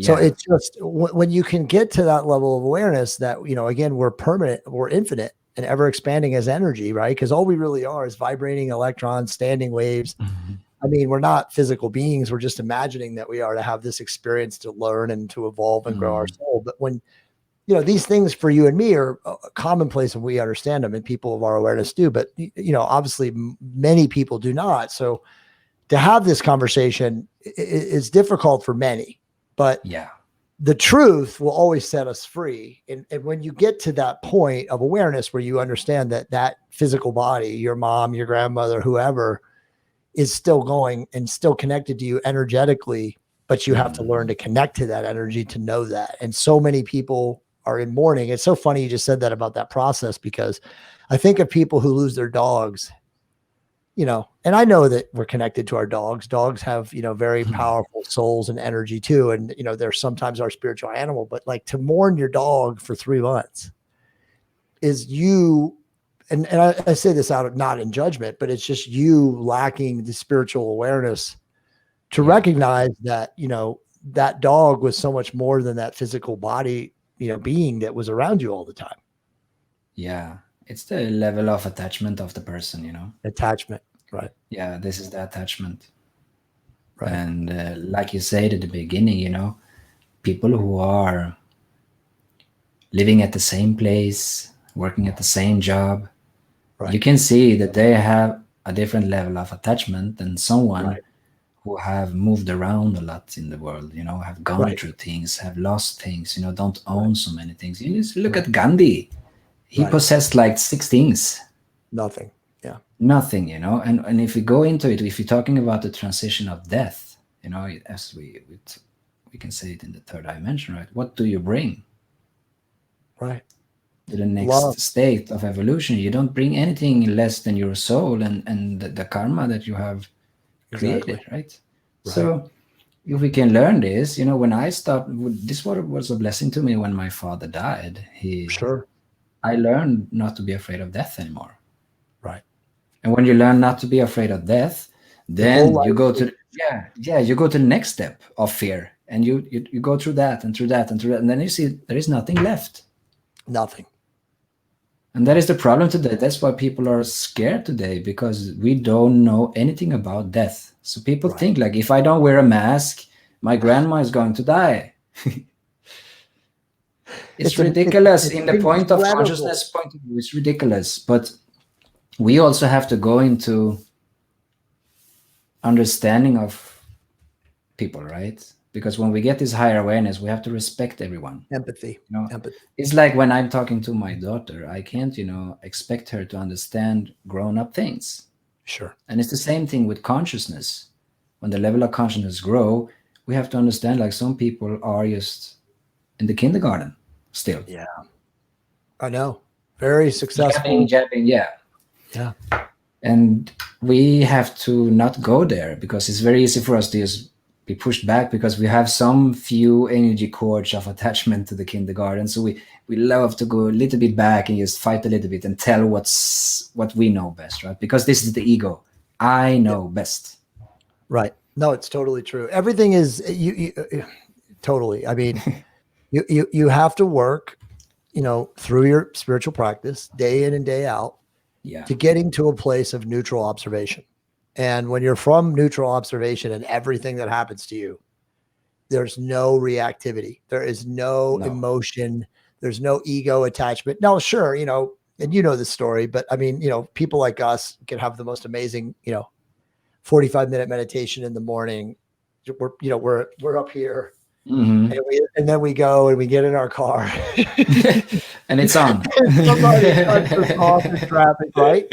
So Yeah. it's just when you can get to that level of awareness that again, we're permanent, we're infinite and ever expanding as energy, right? Because all we really are is vibrating electrons, standing waves. Mhm. I mean, we're not physical beings. We're just imagining that we are to have this experience to learn and to evolve and grow our Mm. soul. But when, these things for you and me are commonplace and we understand them and people of our awareness do, but, obviously many people do not. So to have this conversation is difficult for many, but Yeah. the truth will always set us free. And when you get to that point of awareness where you understand that that physical body, your mom, your grandmother, whoever, is still going and still connected to you energetically, but you have to learn Mm. to connect to that energy to know that. And so many people are in mourning. It's so funny you just said that about that process because I think of people who lose their dogs, and I know that we're connected to our dogs. Dogs have, very powerful souls and energy too. And, they're sometimes our spiritual animal, but like to mourn your dog for 3 months is you, and I say this out of not in judgment, but it's just you lacking the spiritual awareness to Yeah. recognize that, that dog was so much more than that physical body, being that was around you all the time. Yeah. It's the level of attachment of the person. Attachment. Right. Yeah, this is the attachment. Right. And like you said at the beginning, people who are living at the same place, working at the same job, you Right. can see that they have a different level of attachment than someone Right. who have moved around a lot in the world, have gone Right. through things, have lost things, don't Right. own so many things. You just look Right. at Gandhi. He Right. possessed like six things, Nothing. Yeah. nothing, and if we go into it, if you're talking about the transition of death, as we can say it in the third dimension, right? What do you bring Right. to the Love. next state of evolution? You don't bring anything less than your soul and the karma that you have created, Exactly. right? Right. So if we can learn this, when I stopped, this was a blessing to me when my father died. Sure. I learned not to be afraid of death anymore. Right. And when you learn not to be afraid of death, Your whole then you life go to changes. you go to the next step of fear, and you go through that and through that and through that, and then you see there is nothing left. Nothing. And that is the problem today. That's why people are scared today, because we don't know anything about death. So people Right. think like, if I don't wear a mask, my grandma is going to die. It's ridiculous It's in the point of incredible. consciousness point of view. It's ridiculous. But we also have to go into understanding of people, right? Because when we get this higher awareness, we have to respect everyone. Empathy. You know, Empathy. it's like when I'm talking to my daughter, I can't, expect her to understand grown-up things. Sure. And it's the same thing with consciousness. When the level of consciousness grow, we have to understand like some people are just in the kindergarten still. Yeah. I know. Very Jabbing, successful. jabbing, yeah. Yeah. And we have to not go there, because it's very easy for us to just be pushed back, because we have some few energy cords of attachment to the kindergarten. So we love to go a little bit back and just fight a little bit and tell what we know best, right? Because this is the ego. I Yeah. know best. Right. No, it's totally true. Everything is totally. I mean, you have to work, through your spiritual practice day in and day out Yeah. to getting to a place of neutral observation. And when you're from neutral observation and everything that happens to you, there's no reactivity. There is no No. emotion. There's no ego attachment. Now, sure, and you know the story, but I mean, people like us can have the most amazing, 45-minute meditation in the morning. We're up here, Mm-hmm. and then we go and we get in our car. And it's on. Somebody cuts us off in traffic, right?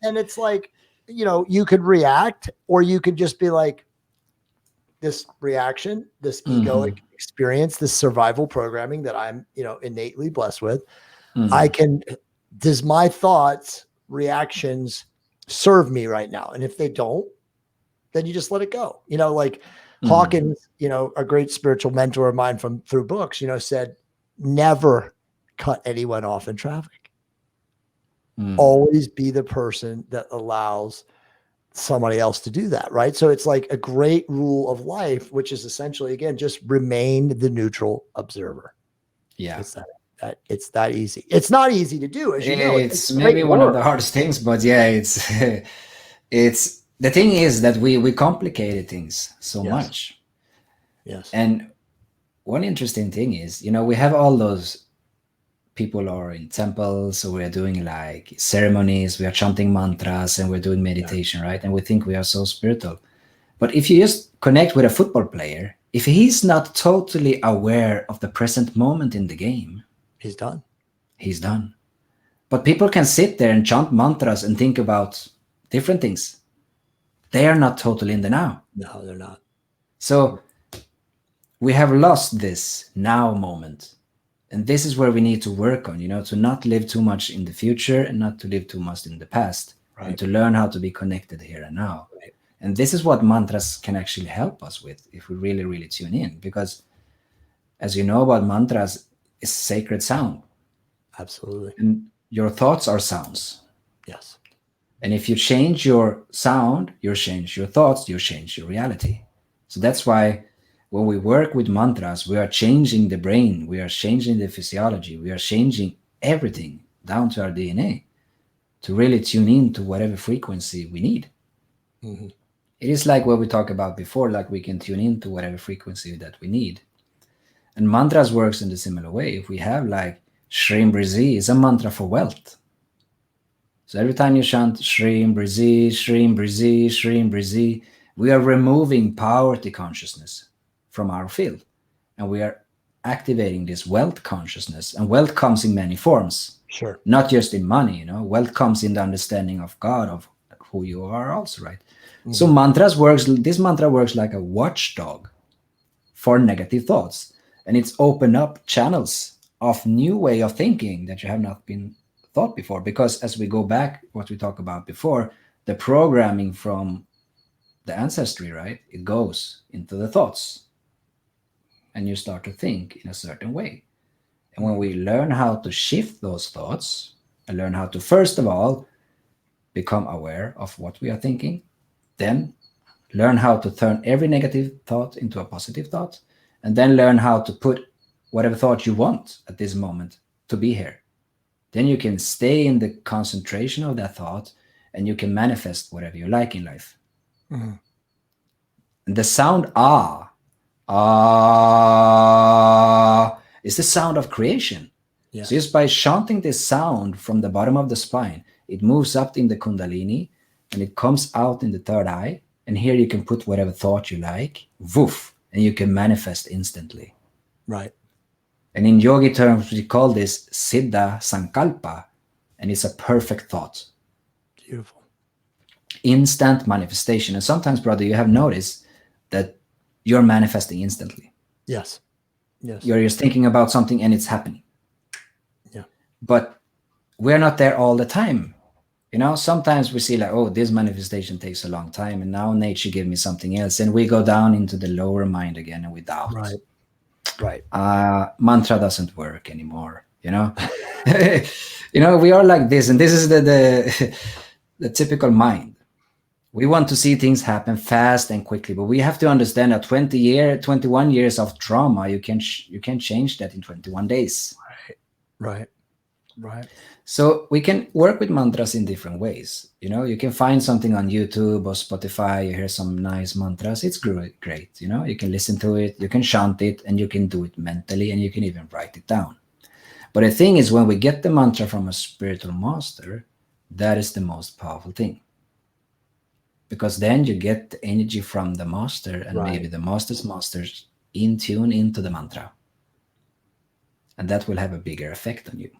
And it's like, you could react, or you could just be like, this reaction, this Mm-hmm. egoic experience, this survival programming that I'm, innately blessed with. Mm-hmm. Does my thoughts, reactions serve me right now? And if they don't, then you just let it go. Like Mm-hmm. Hawkins, a great spiritual mentor of mine from through books, said, never cut anyone off in traffic. Always be the person that allows somebody else to do that, right? So it's like a great rule of life, which is essentially, again, just remain the neutral observer. Yeah. It's that easy. It's not easy to do, as you know. It takes It's maybe great one of work. the hardest things, but yeah, it's the thing is that we complicated things so Yes. much. Yes. And one interesting thing is, we have all those people are in temples, so we're doing like ceremonies, we are chanting mantras, and we're doing meditation, right? And we think we are so spiritual. But if you just connect with a football player, if he's not totally aware of the present moment in the game, He's done. he's done. But people can sit there and chant mantras and think about different things. They are not totally in the now. No, they're not. So we have lost this now moment. And this is where we need to work on, to not live too much in the future and not to live too much in the past, Right. and to learn how to be connected here and now. Right. And this is what mantras can actually help us with if we really, really tune in. Because as you know about mantras, it's sacred sound. Absolutely. And your thoughts are sounds. Yes. And if you change your sound, you change your thoughts, you change your reality. So that's why when we work with mantras, we are changing the brain, we are changing the physiology, we are changing everything down to our DNA to really tune in to whatever frequency we need. Mm-hmm. It is like what we talked about before, like we can tune in to whatever frequency that we need. And mantras works in the similar way. If we have like Shrim Brizi is a mantra for wealth. So every time you chant Shrim Brizi, Shrim Brizi, Shrim Brizi, we are removing poverty consciousness from our field. And we are activating this wealth consciousness. And wealth comes in many forms, Sure. not just in money. Wealth comes in the understanding of God, of who you are also, right? Mm-hmm. So this mantra works like a watchdog for negative thoughts. And it's open up channels of new way of thinking that you have not been thought before. Because as we go back, what we talked about before, the programming from the ancestry, right? It goes into the thoughts. And you start to think in a certain way. And when we learn how to shift those thoughts and learn how to, first of all, become aware of what we are thinking, then learn how to turn every negative thought into a positive thought, and then learn how to put whatever thought you want at this moment to be here. Then you can stay in the concentration of that thought and you can manifest whatever you like in life. Mm-hmm. And the sound ah is the sound of creation. Yes. So just by chanting this sound from the bottom of the spine, it moves up in the kundalini and it comes out in the third eye. And here you can put whatever thought you like, woof, and you can manifest instantly. Right. And in yogi terms, we call this Siddha Sankalpa, and it's a perfect thought. Beautiful. Instant manifestation. And sometimes, brother, you have noticed that you're manifesting instantly. Yes. Yes. You're just thinking about something and it's happening. Yeah. But we're not there all the time. Sometimes we see like, oh, this manifestation takes a long time, and now nature gave me something else, and we go down into the lower mind again, and we doubt. Right. Mantra doesn't work anymore. We are like this, and this is the typical mind. We want to see things happen fast and quickly, but we have to understand that 21 years of trauma, you can change that in 21 days. Right. So we can work with mantras in different ways. You can find something on YouTube or Spotify. You hear some nice mantras. It's great. You can listen to it. You can chant it, and you can do it mentally, and you can even write it down. But the thing is, when we get the mantra from a spiritual master, that is the most powerful thing. Because then you get the energy from the master, and maybe the master's masters in tune into the mantra. And that will have a bigger effect on you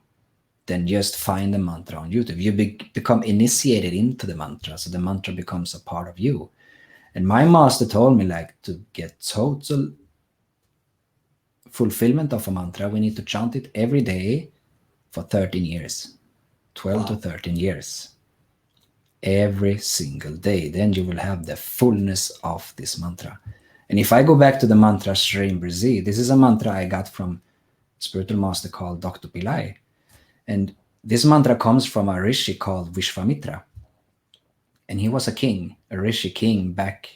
than just find the mantra on YouTube. You become initiated into the mantra, so the mantra becomes a part of you. And my master told me, like, to get total fulfillment of a mantra, we need to chant it every day for 13 years, 12 to 13 years, every single day. Then you will have the fullness of this mantra. And if I go back to the mantra Shrim Brizi, this is a mantra I got from a spiritual master called Dr. Pillai. And this mantra comes from a rishi called Vishwamitra. And he was a king, a rishi king back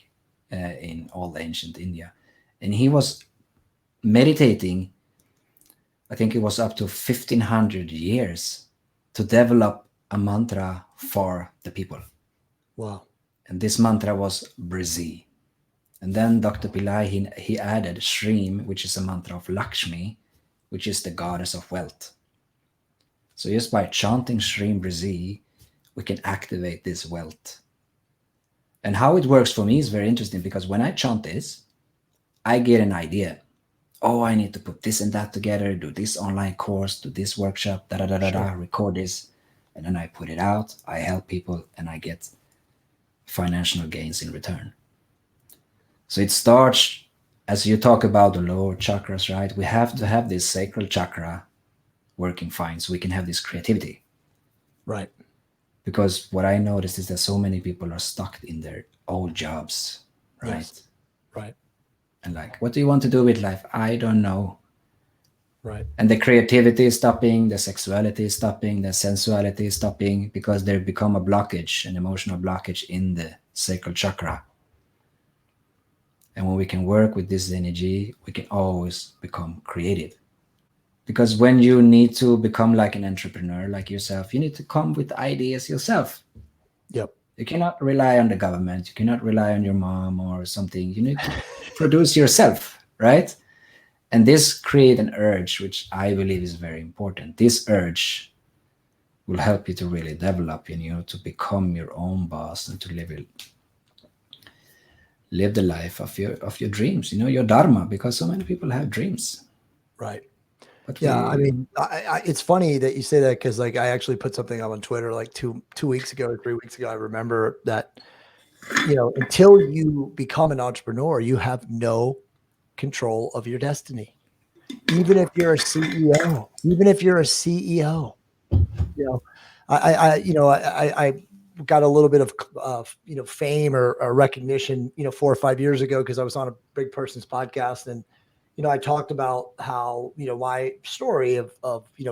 in all ancient India. And he was meditating, I think it was up to 1500 years to develop a mantra for the people. Wow. And this mantra was Brizi. And then Dr. Pillai, he added Shrim, which is a mantra of Lakshmi, which is the goddess of wealth. So just by chanting Shrim Brizi, we can activate this wealth. And how it works for me is very interesting, because when I chant this, I get an idea. Oh, I need to put this and that together, do this online course, do this workshop, record this. And then I put it out, I help people, and I get financial gains in return. So it starts, as you talk about the lower chakras, right? We have to have this sacral chakra working fine so we can have this creativity. Right. Because what I noticed is that so many people are stuck in their old jobs, right? Yes. Right. And like, what do you want to do with life? I don't know. Right. And the creativity is stopping, the sexuality is stopping, the sensuality is stopping, because there become a blockage, an emotional blockage in the sacral chakra. And when we can work with this energy, we can always become creative. Because when you need to become like an entrepreneur like yourself, you need to come with ideas yourself. Yep. You cannot rely on the government. You cannot rely on your mom or something. You need to produce yourself, right? And this create an urge, which I believe is very important. This urge will help you to really develop in you, to become your own boss, and to live the life of your dreams, your dharma, because so many people have dreams. Right. But Yeah, I we mean, it's funny that you say that because, like, I actually put something up on Twitter like two weeks ago or 3 weeks ago. I remember that, until you become an entrepreneur, you have no control of your destiny. Even if you're a CEO, even if you're a CEO, you know, I got a little bit of, fame or recognition, 4 or 5 years ago because I was on a big person's podcast, and I talked about how, my story of,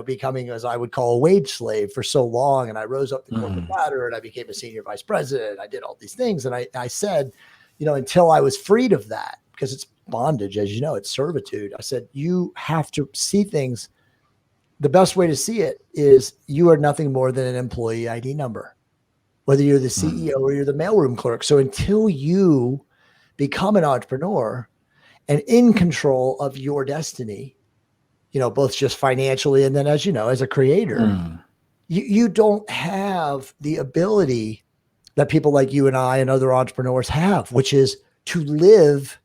becoming, as I would call, a wage slave for so long. And I rose up the corporate Mm, ladder and I became a senior vice president. I did all these things. And I said, until I was freed of that, because it's bondage, as you know, it's servitude. I said, you have to see things. The best way to see it is you are nothing more than an employee ID number, whether you're the mm, CEO or you're the mailroom clerk. So until you become an entrepreneur and in control of your destiny, both just financially and then, as you know, as a creator, mm, you don't have the ability that people like you and I and other entrepreneurs have, which is to live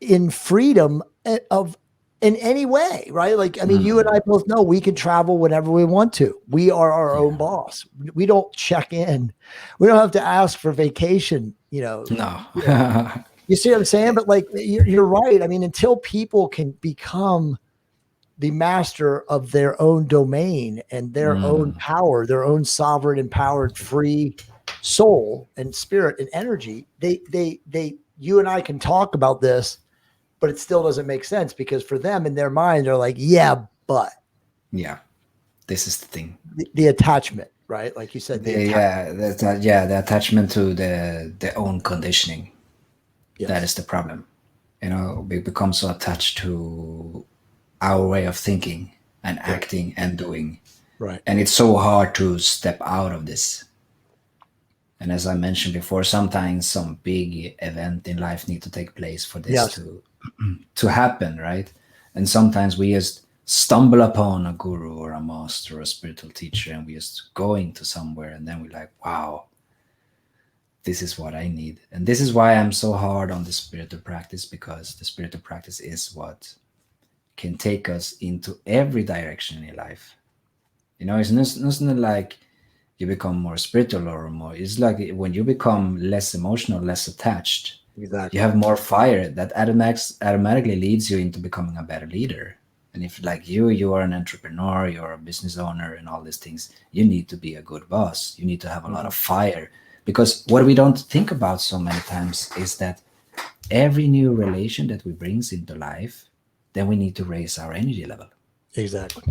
in freedom of in any way, right? Like, I mean, you and mm. I both know we can travel whenever we want to. We are our own Yeah. boss. We don't check in. We don't have to ask for vacation, No. you see what I'm saying? But like, you're right. I mean, until people can become the master of their own domain and their own Mm, power, their own sovereign, empowered, free soul and spirit and energy, you and I can talk about this, but it still doesn't make sense because for them in their mind, they're like, yeah, but yeah. This is the thing. the attachment, right? Like you said, the The attachment. yeah, the attachment to the own conditioning. That Yes. is the problem. We become so attached to our way of thinking and Right. acting and doing, Right. and it's so hard to step out of this. And as I mentioned before, sometimes some big event in life need to take place for this Yes. to happen, right? And sometimes we just stumble upon a guru or a master or a spiritual teacher, and we just going to somewhere, and then we're like, wow, this is what I need. And this is why I'm so hard on the spiritual practice, because the spiritual practice is what can take us into every direction in life. It's not like you become more spiritual or more. It's like when you become less emotional, less attached, you Exactly. have more fire that automatically leads you into becoming a better leader. And if like you are an entrepreneur, you're a business owner and all these things, you need to be a good boss. You need to have a lot Mhm. of fire. Because what we don't think about so many times is that every new relation that we brings into life, then we need to raise our energy level. Exactly.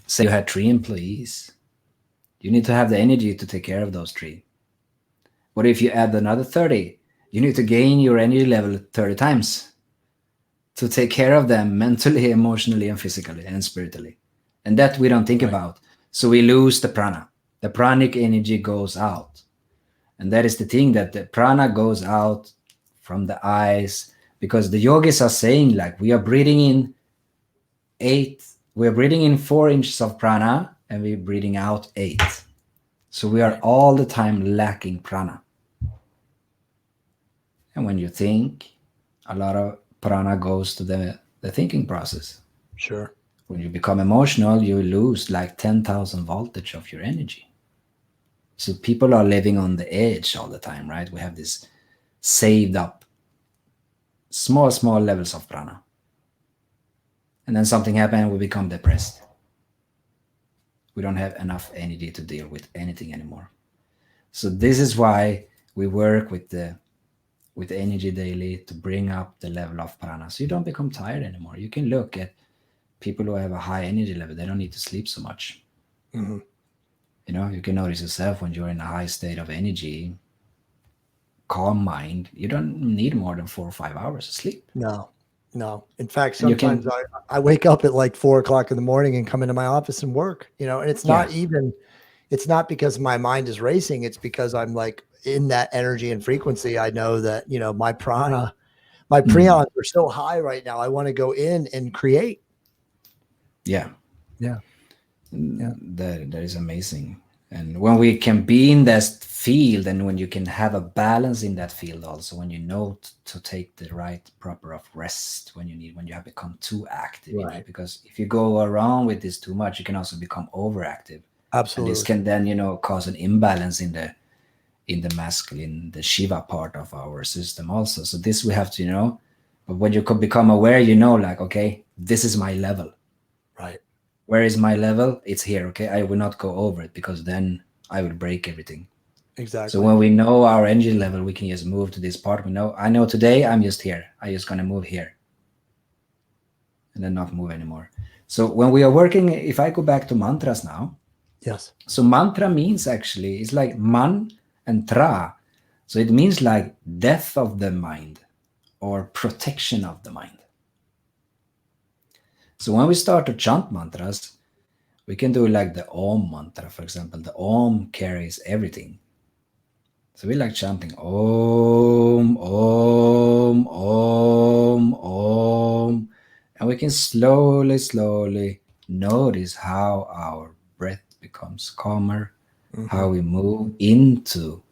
Say you had 3 employees, you need to have the energy to take care of those three. What if you add another 30? You need to gain your energy level 30 times to take care of them mentally, emotionally, and physically and spiritually. And that we don't think Right. about. So we lose the prana. The pranic energy goes out. And that is the thing, that the prana goes out from the eyes, because the yogis are saying like we are breathing in we're breathing in 4 inches of prana and we're breathing out 8. So we are Right. all the time lacking prana. And when you think, a lot of prana goes to the thinking process. Sure. When you become emotional, you lose like 10,000 voltage of your energy. So people are living on the edge all the time, right? We have this saved up small levels of prana. And then something happens, we become depressed. We don't have enough energy to deal with anything anymore. So this is why we work with energy daily to bring up the level of prana, so you don't become tired anymore. You can look at people who have a high energy level, they don't need to sleep so much. Hmm. You can notice yourself when you're in a high state of energy, calm mind, you don't need more than 4 or 5 hours of sleep. No, no. In fact, And you sometimes can, I wake up at like 4 o'clock in the morning and come into my office and work, and yeah, it's not because my mind is racing. It's because I'm like in that energy and frequency. I know that, my My Mm. prions are so high right now. I want to go in and create. Yeah. Yeah. Yeah. That is amazing. And when we can be in that field, and when you can have a balance in that field also, when you know to take the right proper of rest when you need, when you have become too active, Right. because if you go around with this too much, you can also become overactive, and this Absolutely. can then cause an imbalance in the masculine, the Shiva part of our system also. So this we have to but when you could become aware, like, okay, this is my level. Right. Where is my level? It's here. Okay, I will not go over it, because then I will break everything. So Exactly. when we know our energy level, we can just move to this part. I know today I'm just here. I just gonna move here, and then not move anymore. So when we are working, if I go back to mantras now, Yes. so mantra means, actually, it's like man and tra. So it means like death of the mind or protection of the mind. So when we start to chant mantras, we can do like the Om mantra, for example. The Om carries everything. So we like chanting Om, Om, Om, Om. And we can slowly, slowly notice how our breath becomes calmer, Mm-hmm. how we move into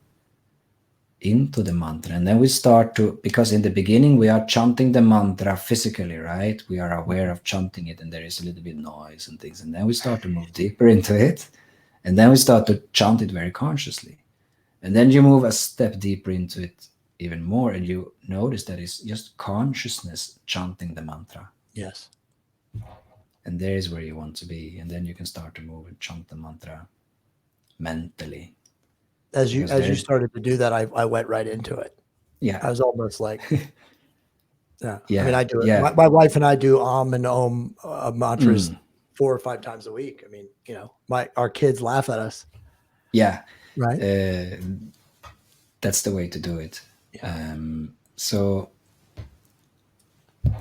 the mantra. And then we start to, because in the beginning we are chanting the mantra physically, right? We are aware of chanting it, and there is a little bit noise and things. And then we start to move deeper into it. And then we start to chant it very consciously. And then you move a step deeper into it even more, and you notice that it's just consciousness chanting the mantra. Yes. And there is where you want to be. And then you can start to move and chant the mantra mentally. Because As you there, started to do that, I went right into it. yeah, I was almost like, yeah. I mean, yeah, I do it. yeah. My wife and I do and Om mantras Mm, 4 or 5 times a week. I mean, our kids laugh at us, yeah. right? Uh, that's the way to do it. Yeah. So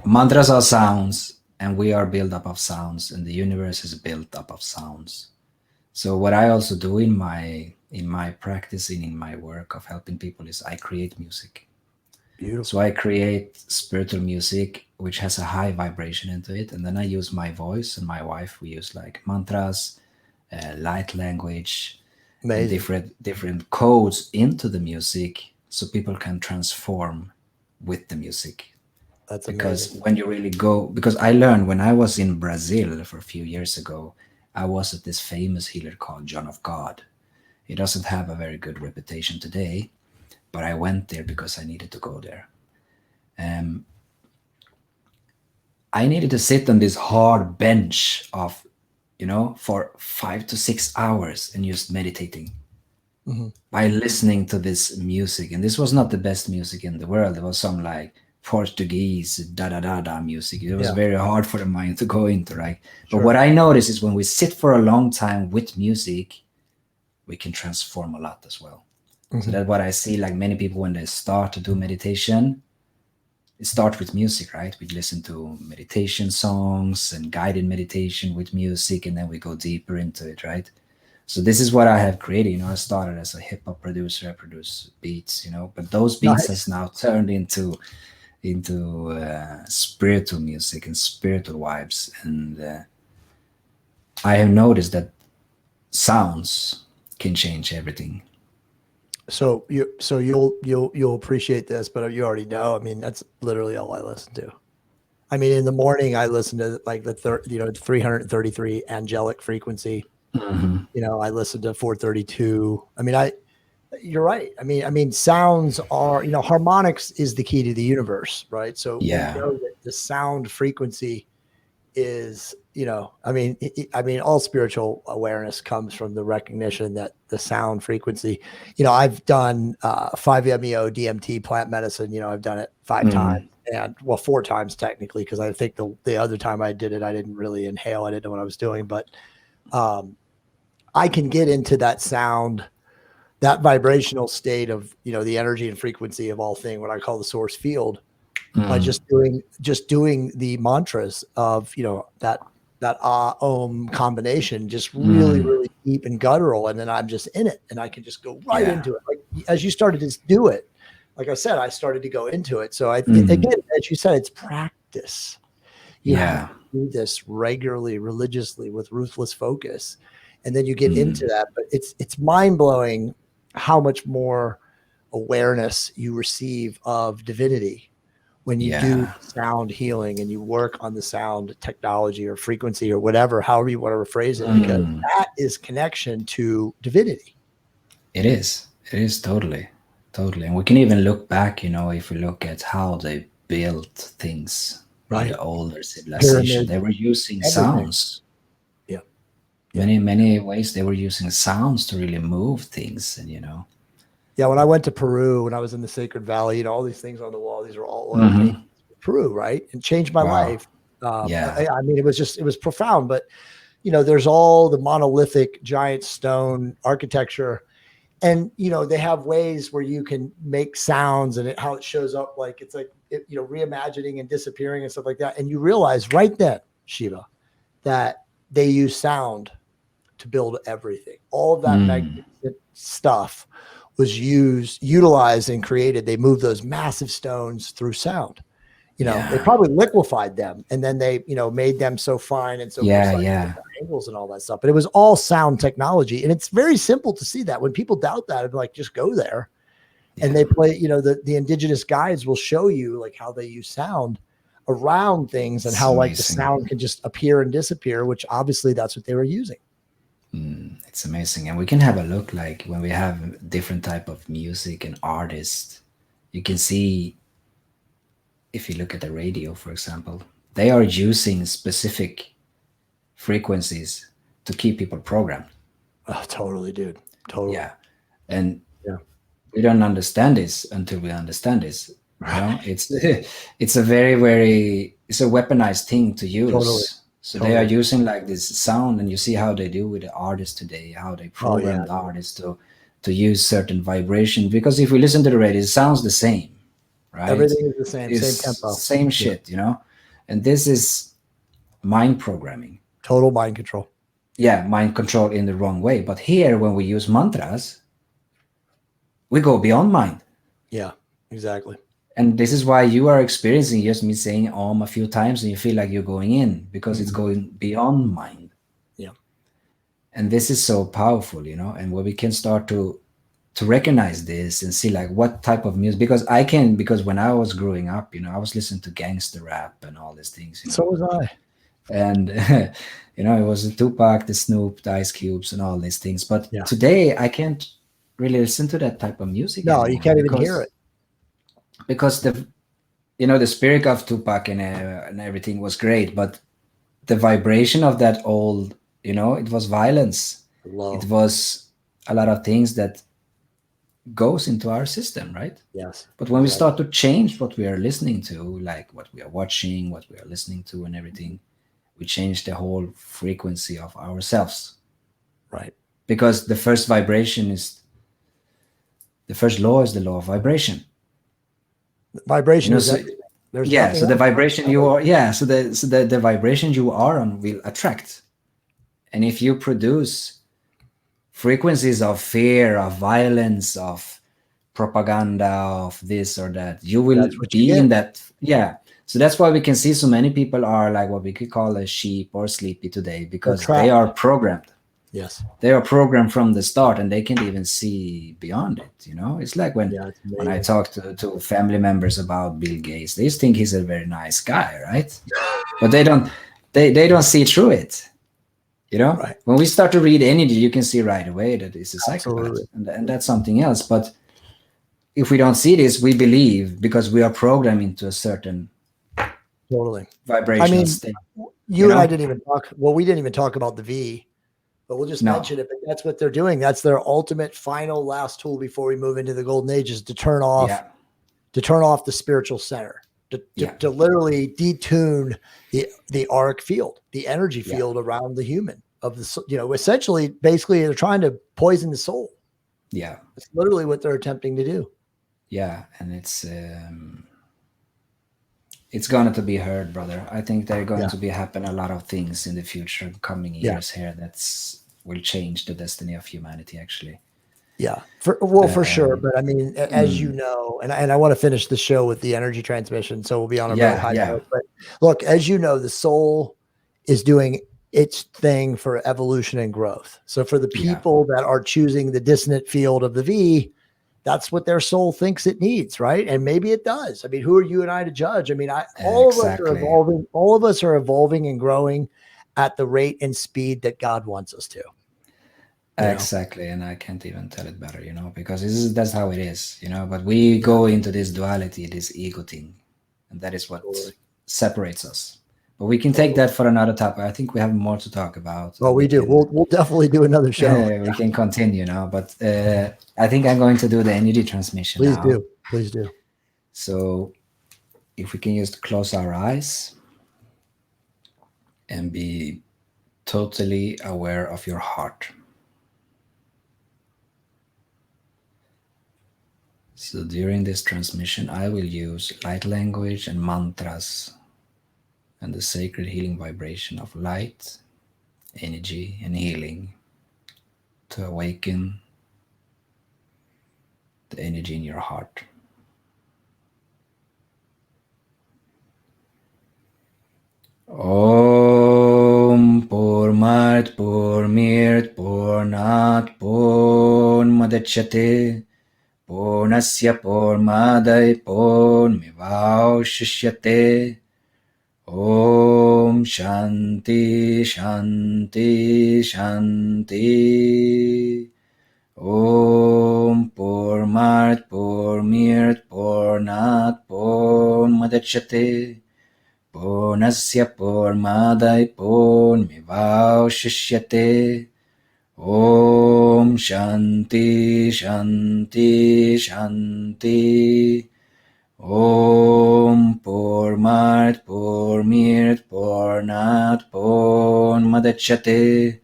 mantras are sounds, and we are built up of sounds, and the universe is built up of sounds. So what I also do in my practice and in my work of helping people is I create music. So Beautiful. I create spiritual music which has a high vibration into it, and then I use my voice and my wife. We use like mantras, light language, and Amazing. different codes into the music, so people can transform with the music. That's amazing. Because when you really go, because I learned when I was in Brazil for a few years ago, I was at this famous healer called John of God. He doesn't have a very good reputation today, but I went there because I needed to go there. um, I needed to sit on this hard bench of, for 5 to 6 hours and just meditating Hmm. by listening to this music. And this was not the best music in the world. It was some like Portuguese da da da da music. It was Yeah. very hard for the mind to go into, right? But Sure. what I noticed is when we sit for a long time with music, we can transform a lot as well. So Hmm. that's what I see, like many people when they start to do meditation, it starts with music, right? We listen to meditation songs and guided meditation with music, and then we go deeper into it, right? So this is what I have created. I started as a hip hop producer. I produce beats, but those beats Nice. has now turned into spiritual music and spiritual vibes. And I have noticed that sounds can change everything. So you'll appreciate this, but you already know. I mean, that's literally all I listen to. I mean, in the morning, I listen to like 333 angelic frequency. Hmm. I listen to 432. I mean, you're right. I mean, sounds are, harmonics is the key to the universe, right? So we Yeah. know that the sound frequency is, I mean, all spiritual awareness comes from the recognition that the sound frequency, I've done 5-MeO DMT plant medicine, I've done it 5 times, Mm. and well, 4 times technically, because I think the other time I did it, I didn't really inhale. I didn't know what I was doing, but um, I can get into that sound, that vibrational state of, the energy and frequency of all thing, what I call the source field, by Mm. just doing the mantras of, that om combination, just really, Mm. really deep and guttural, and then I'm just in it, and I can just go right Yeah. into it. Like as you started to do it, like I said, I started to go into it. So Mm. again, as you said, it's practice. You have Yeah. to do this regularly, religiously, with ruthless focus, and then you get into Mm. that. But it's mind blowing how much more awareness you receive of divinity when you do Yeah. sound healing and you work on the sound technology or frequency or whatever, however you want to rephrase it, because Mm. that is connection to divinity. It is. It is totally. Totally. And we can even look back, if we look at how they built things in the Right? older civilization, Pyramids, they were using everything. sounds. Yeah. Yeah. Many ways they were using sounds to really move things. And. Yeah. When I went to Peru, when I was in the Sacred Valley, all these things on the wall, these are all oil paintings Hmm. from Peru, right? And changed my Wow. life. Yeah. I mean, it was profound, but there's all the monolithic giant stone architecture, and they have ways where you can make sounds, and how it shows up, like it's like reimagining and disappearing and stuff like that, and you realize right then, Shiva, that they use sound to build everything. All of that Mm. magnificent stuff was utilized and created. They moved those massive stones through sound. They Yeah. probably liquefied them, and then they made them so fine and so Yeah. precise, Yeah. angles and all that stuff. But it was all sound technology, and it's very simple to see that. When people doubt that, it'd be like, just go there, and Yeah. they play. The indigenous guides will show you like how they use sound around things, and It's how like the amazing. sound can just appear and disappear, which obviously that's what they were using. It's amazing, and we can have a look like when we have different type of music and artists. You can see if you look at the radio, for example, they are using specific frequencies to keep people programmed. Oh, totally, dude. Totally. Yeah, and Yeah. we don't understand this until we understand this. Right. It's it's a very it's a weaponized thing to Totally. use. So they are Totally. using like this sound, and you see how they do with the artists today, how they Oh yeah. program the artists to use certain vibration. Because if we listen to the radio, it sounds the same, right? Everything is the same. Same It's tempo. same Yeah. shit. And this is mind programming. Total mind control. Yeah, mind control in the wrong way. But here, when we use mantras, we go beyond mind. Yeah. Exactly. And this is why you are experiencing just me saying Om a few times and you feel like you're going in because it's Mhm. going beyond mind. Yeah. And this is so powerful. And where we can start to recognize this and see like what type of music, because when I was growing up, I was listening to gangster rap and all these things. So was I. And it was the Tupac, the Snoop, the Ice Cubes, and all these things. But Yeah. today I can't really listen to that type of music No, you anymore can't even hear because it. the spirit of Tupac and everything was great, but the vibration of that old, it was violence. It Low. was a lot of things that goes into our system, right? Yes. But when we Exactly. start to change what we are listening to, like what we are watching, what we are listening to, and everything, we change the whole frequency of ourselves. Right. Because the first law is the law of vibration. Vibration is So everything. There's yeah, nothing so the else. vibration you are, yeah, so the vibration you are on will attract. And if you produce frequencies of fear, of violence, of propaganda, of this or that, you will That's what you be in get. that. Yeah. So that's why we can see so many people are like what we could call a sheep or sleepy today, They're because they are trapped. programmed. Yes. They are programmed from the start and they can't even see beyond it. It's like when Yeah. It's when I amazing. talk to family members about Bill Gates, they just think he's a very nice guy, right? But they don't see through it. Right. When we start to read energy, you can see right away that it's a psychopath, Absolutely. and that's something else. But if we don't see this, we believe because we are programmed into a certain Totally. I vibrational mean, state. You you and I know? didn't even talk. Well, we didn't even talk about the V, but we'll just No. mention it. But that's what they're doing. That's their ultimate, final, last tool before we move into the golden age, is to turn off Yeah. the spiritual center, to, to, Yeah. to literally detune the auric field, the energy Yeah. field around the human of the, essentially, basically, they're trying to poison the soul. Yeah. It's literally what they're attempting to do. Yeah. And it's going to be heard, brother. I think there are going Yeah. to be happen a lot of things in the future, coming Yeah. years here, that's will change the destiny of humanity, actually. Yeah, for sure. Um, But I mean, as you mm, know, and I want to finish the show with the energy transmission, so we'll be on a really yeah, high yeah, note. But look, as you know, the soul is doing its thing for evolution and growth. So for the yeah, people that are choosing the dissonant field of the V, that's what their soul thinks it needs, right? And maybe it does. I mean, who are you and I to judge? I mean, all of us are exactly. evolving. All of us are evolving and growing at the rate and speed that God wants us to. You know. Exactly, and I can't even tell it better, because that's how it is. But we Yeah. go into this duality, this ego thing, and that is what Totally. separates us. But we can take Totally. that for another topic. I think we have more to talk about, Well, and we we do. can We'll definitely do another show. we can continue now. But I think I'm going to do the energy transmission Please now. do. Please do. So if we can just close our eyes and be totally aware of your heart. So during this transmission, I will use light language and mantras and the sacred healing vibration of light, energy, and healing to awaken the energy in your heart. Om Purmat Purmirt Purnat Purnmadachyate Purnasya Purmadai Purnmivaushishyate Om Shanti Shanti Shanti Om Purmat Purmirt Purnat Purnmadachyate Purnasya Purmadai Purnmivaushishyate Om Shanti Shanti Shanti Om Purmat Purmirt Purnat Purnmadachyate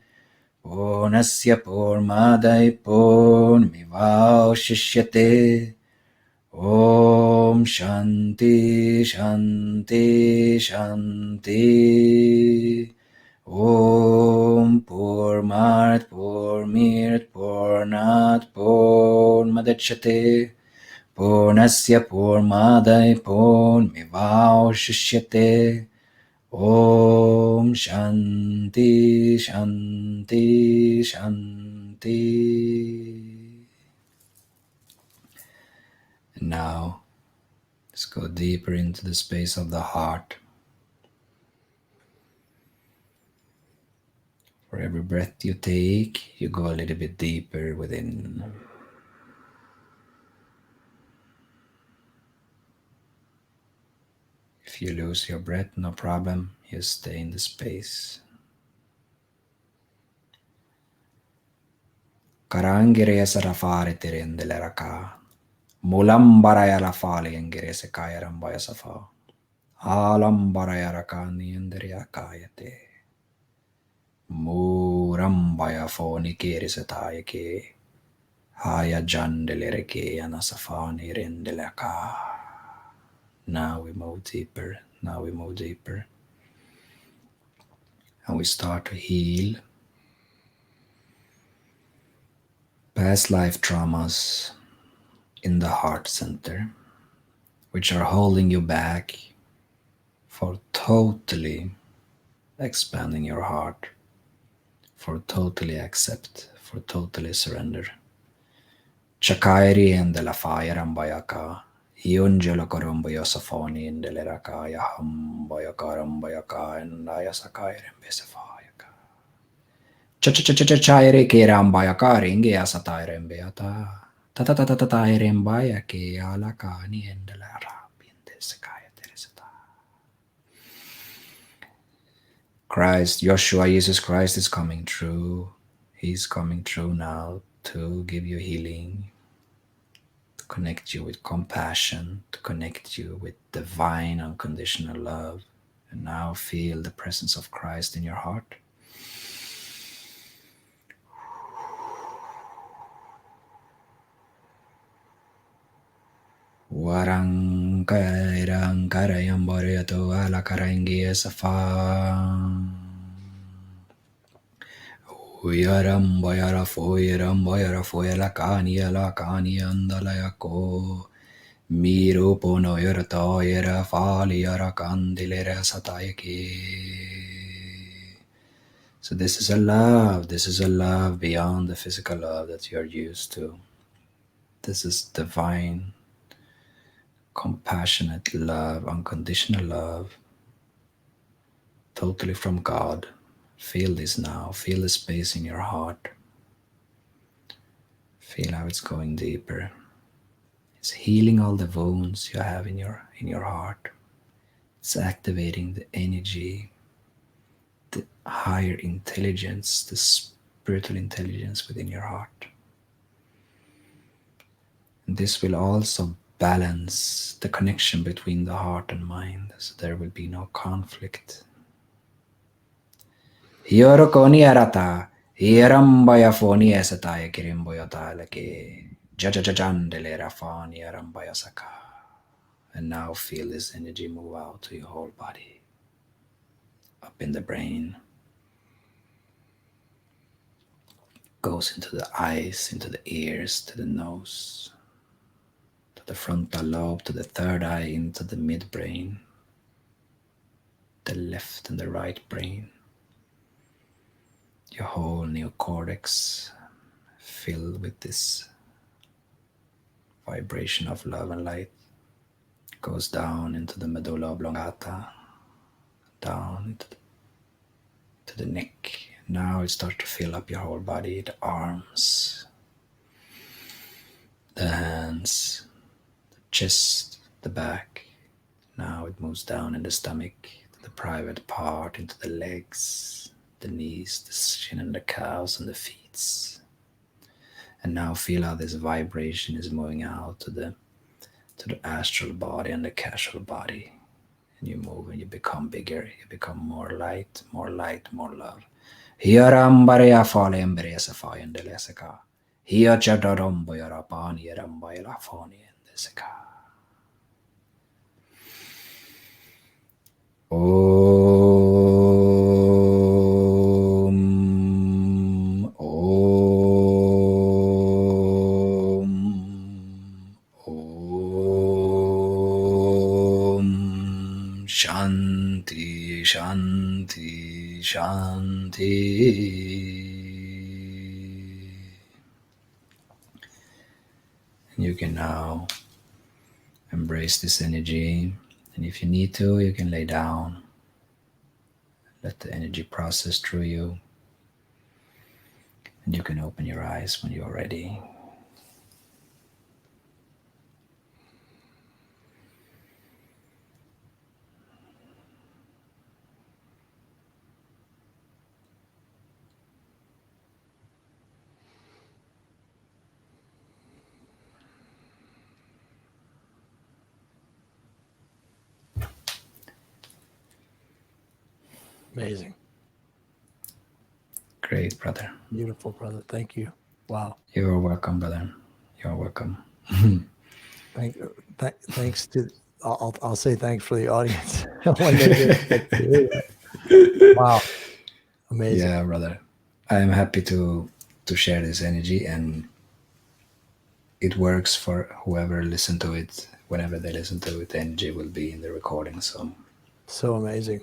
Purnasya Purmadai Purnmivaushishyate Om Shanti Shanti Shanti Om Purmat Purmirt Purnat Purnmadachyate Purnasya Purmadai Purnmivaushishyate Om Shanti Shanti Shanti. And now let's go deeper into the space of the heart. For every breath you take, you go a little bit deeper within. If you lose your breath, no problem, you stay in the space. Karangire sarafare terendele raka. Mulambaraya rafale engire se kaya rambaya safa. Alambaraya rakani enderia kayate. Murambaya foni kere se tayake. Haya jandele reke anasafani rendele ka. Now we move deeper. Now we move deeper. And we start to heal past life traumas in the heart center, which are holding you back for totally expanding your heart, for totally accept, for totally surrender. Chakairi and de la fire ambayaka, Yunjala koromboyo safoni and de la rakaya hamboyaka ramboyaka and ayasakai rembesafayaka. Chachachachachaire ke rambayaka ringe asatai rembeata. Tatatatatai rembaya ke alakani and de la rabi and de sekaya teresata. Christ, Joshua, Jesus Christ is coming true. He's coming true now to give you healing, to connect you with compassion, to connect you with divine unconditional love. And now feel the presence of Christ in your heart. Warang kairang karayam boreato ala karangia safa. Uyaram bayara foyaram bayara foyala kani andalayako. Miro pono yara toyara fali yara kandilera satayaki. So this is a love. This is a love beyond the physical love that you're used to. This is divine, compassionate love, unconditional love, totally from God. Feel this now. Feel the space in your heart. Feel how it's going deeper. It's healing all the wounds you have in your heart. It's activating the energy, the higher intelligence, the spiritual intelligence within your heart. And this will also balance the connection between the heart and mind, so there will be no conflict. Hiorokoni arata, hierambaya foni esataya kirimboya talake, jajajajandele rafani arambaya saka. And now feel this energy move out to your whole body, up in the brain, goes into the eyes, into the ears, to the nose, to the frontal lobe, to the third eye, into the midbrain, the left and the right brain, your whole neocortex filled with this vibration of love and light, goes down into the medulla oblongata, down to the neck. Now it starts to fill up your whole body, the arms, the hands, the chest, the back. Now it moves down in the stomach, to the private part, into the legs, the knees, the shin and the calves and the feet. And now feel how this vibration is moving out to the astral body and the causal body. And you move and you become bigger, you become more light, more light, more love. Hiarambaria fale embresa fayan delesaka. Hia chadadombo yarapani yarambaya fani and desaka. Om. Om. Om. Shanti, Shanti, Shanti. And you can now embrace this energy. And if you need to, you can lay down. Let the energy process through you. And you can open your eyes when you're ready. Amazing. Great, brother. Beautiful, brother. Thank you. Wow. You're welcome, brother. You're welcome. Thanks to, I'll say thanks for the audience. Wow. Amazing. Yeah, brother. I am happy to share this energy, and it works for whoever listen to it. Whenever they listen to it, the energy will be in the recording. So amazing.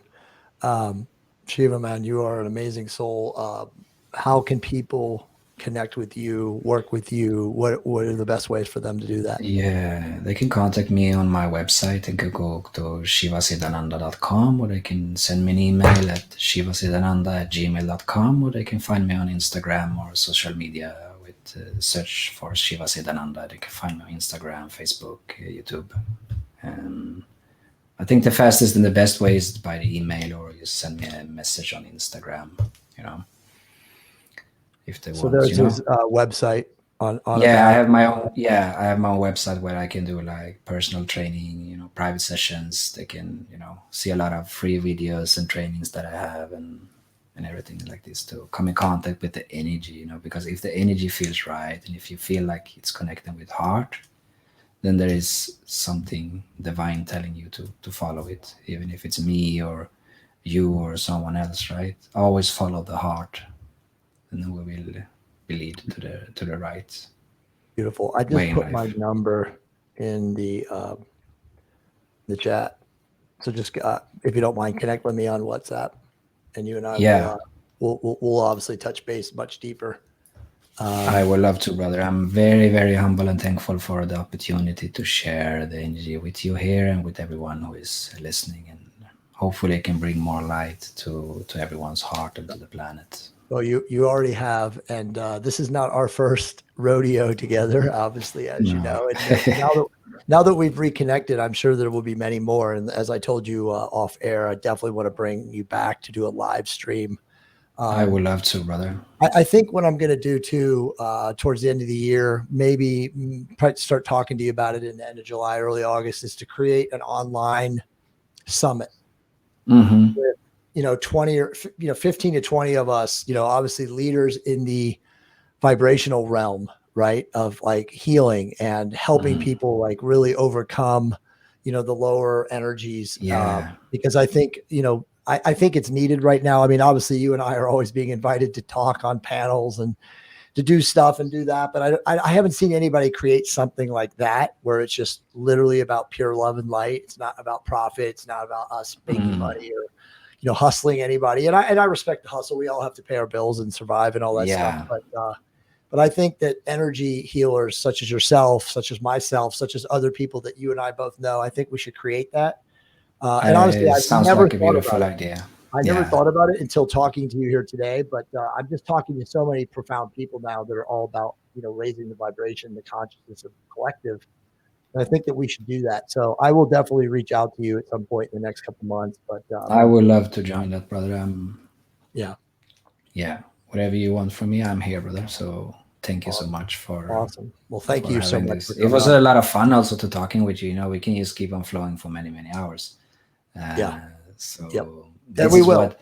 Shiva, man, you are an amazing soul. How can people connect with you, work with you? What are the best ways for them to do that? yeah, they can contact me on my website. They can go to shivasiddhananda.com, or they can send me an email at shivasiddhananda@gmail.com, or they can find me on Instagram or social media with search for Shiva Siddhananda. They can find me on Instagram, Facebook, YouTube. I think the fastest and the best way is by the email, or you send me a message on Instagram, you know, if they So want, there's his website on Yeah, I about. have my own. Yeah, I have my own website where I can do like personal training, private sessions. They can, see a lot of free videos and trainings that I have, and everything like this to come in contact with the energy, because if the energy feels right and if you feel like it's connecting with heart, then there is something divine telling you to follow it, even if it's me or you or someone else, right? Always follow the heart. and then we will be lead to the right Beautiful. I way just in put my life. number in the chat. So just if you don't mind, connect with me on WhatsApp, and you and I will Yeah, we'll obviously touch base much deeper. I would love to, brother. I'm very, very humble and thankful for the opportunity to share the energy with you here and with everyone who is listening. And hopefully, I can bring more light to everyone's heart and to the planet. Well, you already have, and this is not our first rodeo together, obviously, as you No. know. And now that we've reconnected, I'm sure there will be many more. And as I told you off air, I definitely want to bring you back to do a live stream. I would love to, brother. I think what I'm going to do too, towards the end of the year, maybe probably start talking to you about it in the end of July, early August, is to create an online summit Mm-hmm. with, 20 or 15 to 20 of us, obviously leaders in the vibrational realm, right? Of like healing and helping Mm-hmm. people like really overcome, the lower energies. Yeah. Because I think, I think it's needed right now. I mean, obviously you and I are always being invited to talk on panels and to do stuff and do that. But I haven't seen anybody create something like that where it's just literally about pure love and light. It's not about profit. It's not about us making Mm. money or, hustling anybody. And I respect the hustle. We all have to pay our bills and survive and all that stuff. Yeah. But I think that energy healers such as yourself, such as myself, such as other people that you and I both know, I think we should create that. And honestly, It I've sounds never like a thought about beautiful it. idea. I never Yeah. thought about it until talking to you here today, but I'm just talking to so many profound people now that are all about, raising the vibration, the consciousness of the collective. And I think that we should do that. So I will definitely reach out to you at some point in the next couple of months. But I would love to join that, brother. yeah, Yeah, whatever you want from me, I'm here, brother. So thank you so awesome. much Awesome. Well, thank for you so having much this. for It coming was on. a lot of fun also to talking with you. You know, we can just keep on flowing for many, many hours. Yeah. Uh, Yep. so And this we is will. what.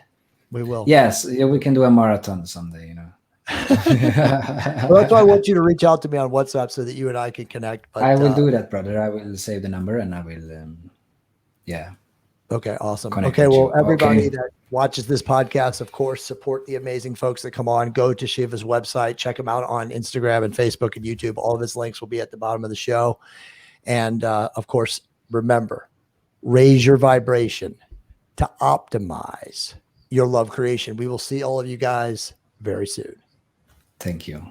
We will. Yes, yeah, we can do a marathon someday. You know. Well, that's why I want you to reach out to me on WhatsApp so that you and I can connect. I But will do that, brother. I will save the number and I will, yeah, okay, awesome. connect Okay, with well, you. everybody Okay. that watches this podcast, of course, support the amazing folks that come on. Go to Shiva's website, check him out on Instagram and Facebook and YouTube. All of his links will be at the bottom of the show. And of course, remember, raise your vibration to optimize your love creation. We will see all of you guys very soon. Thank you.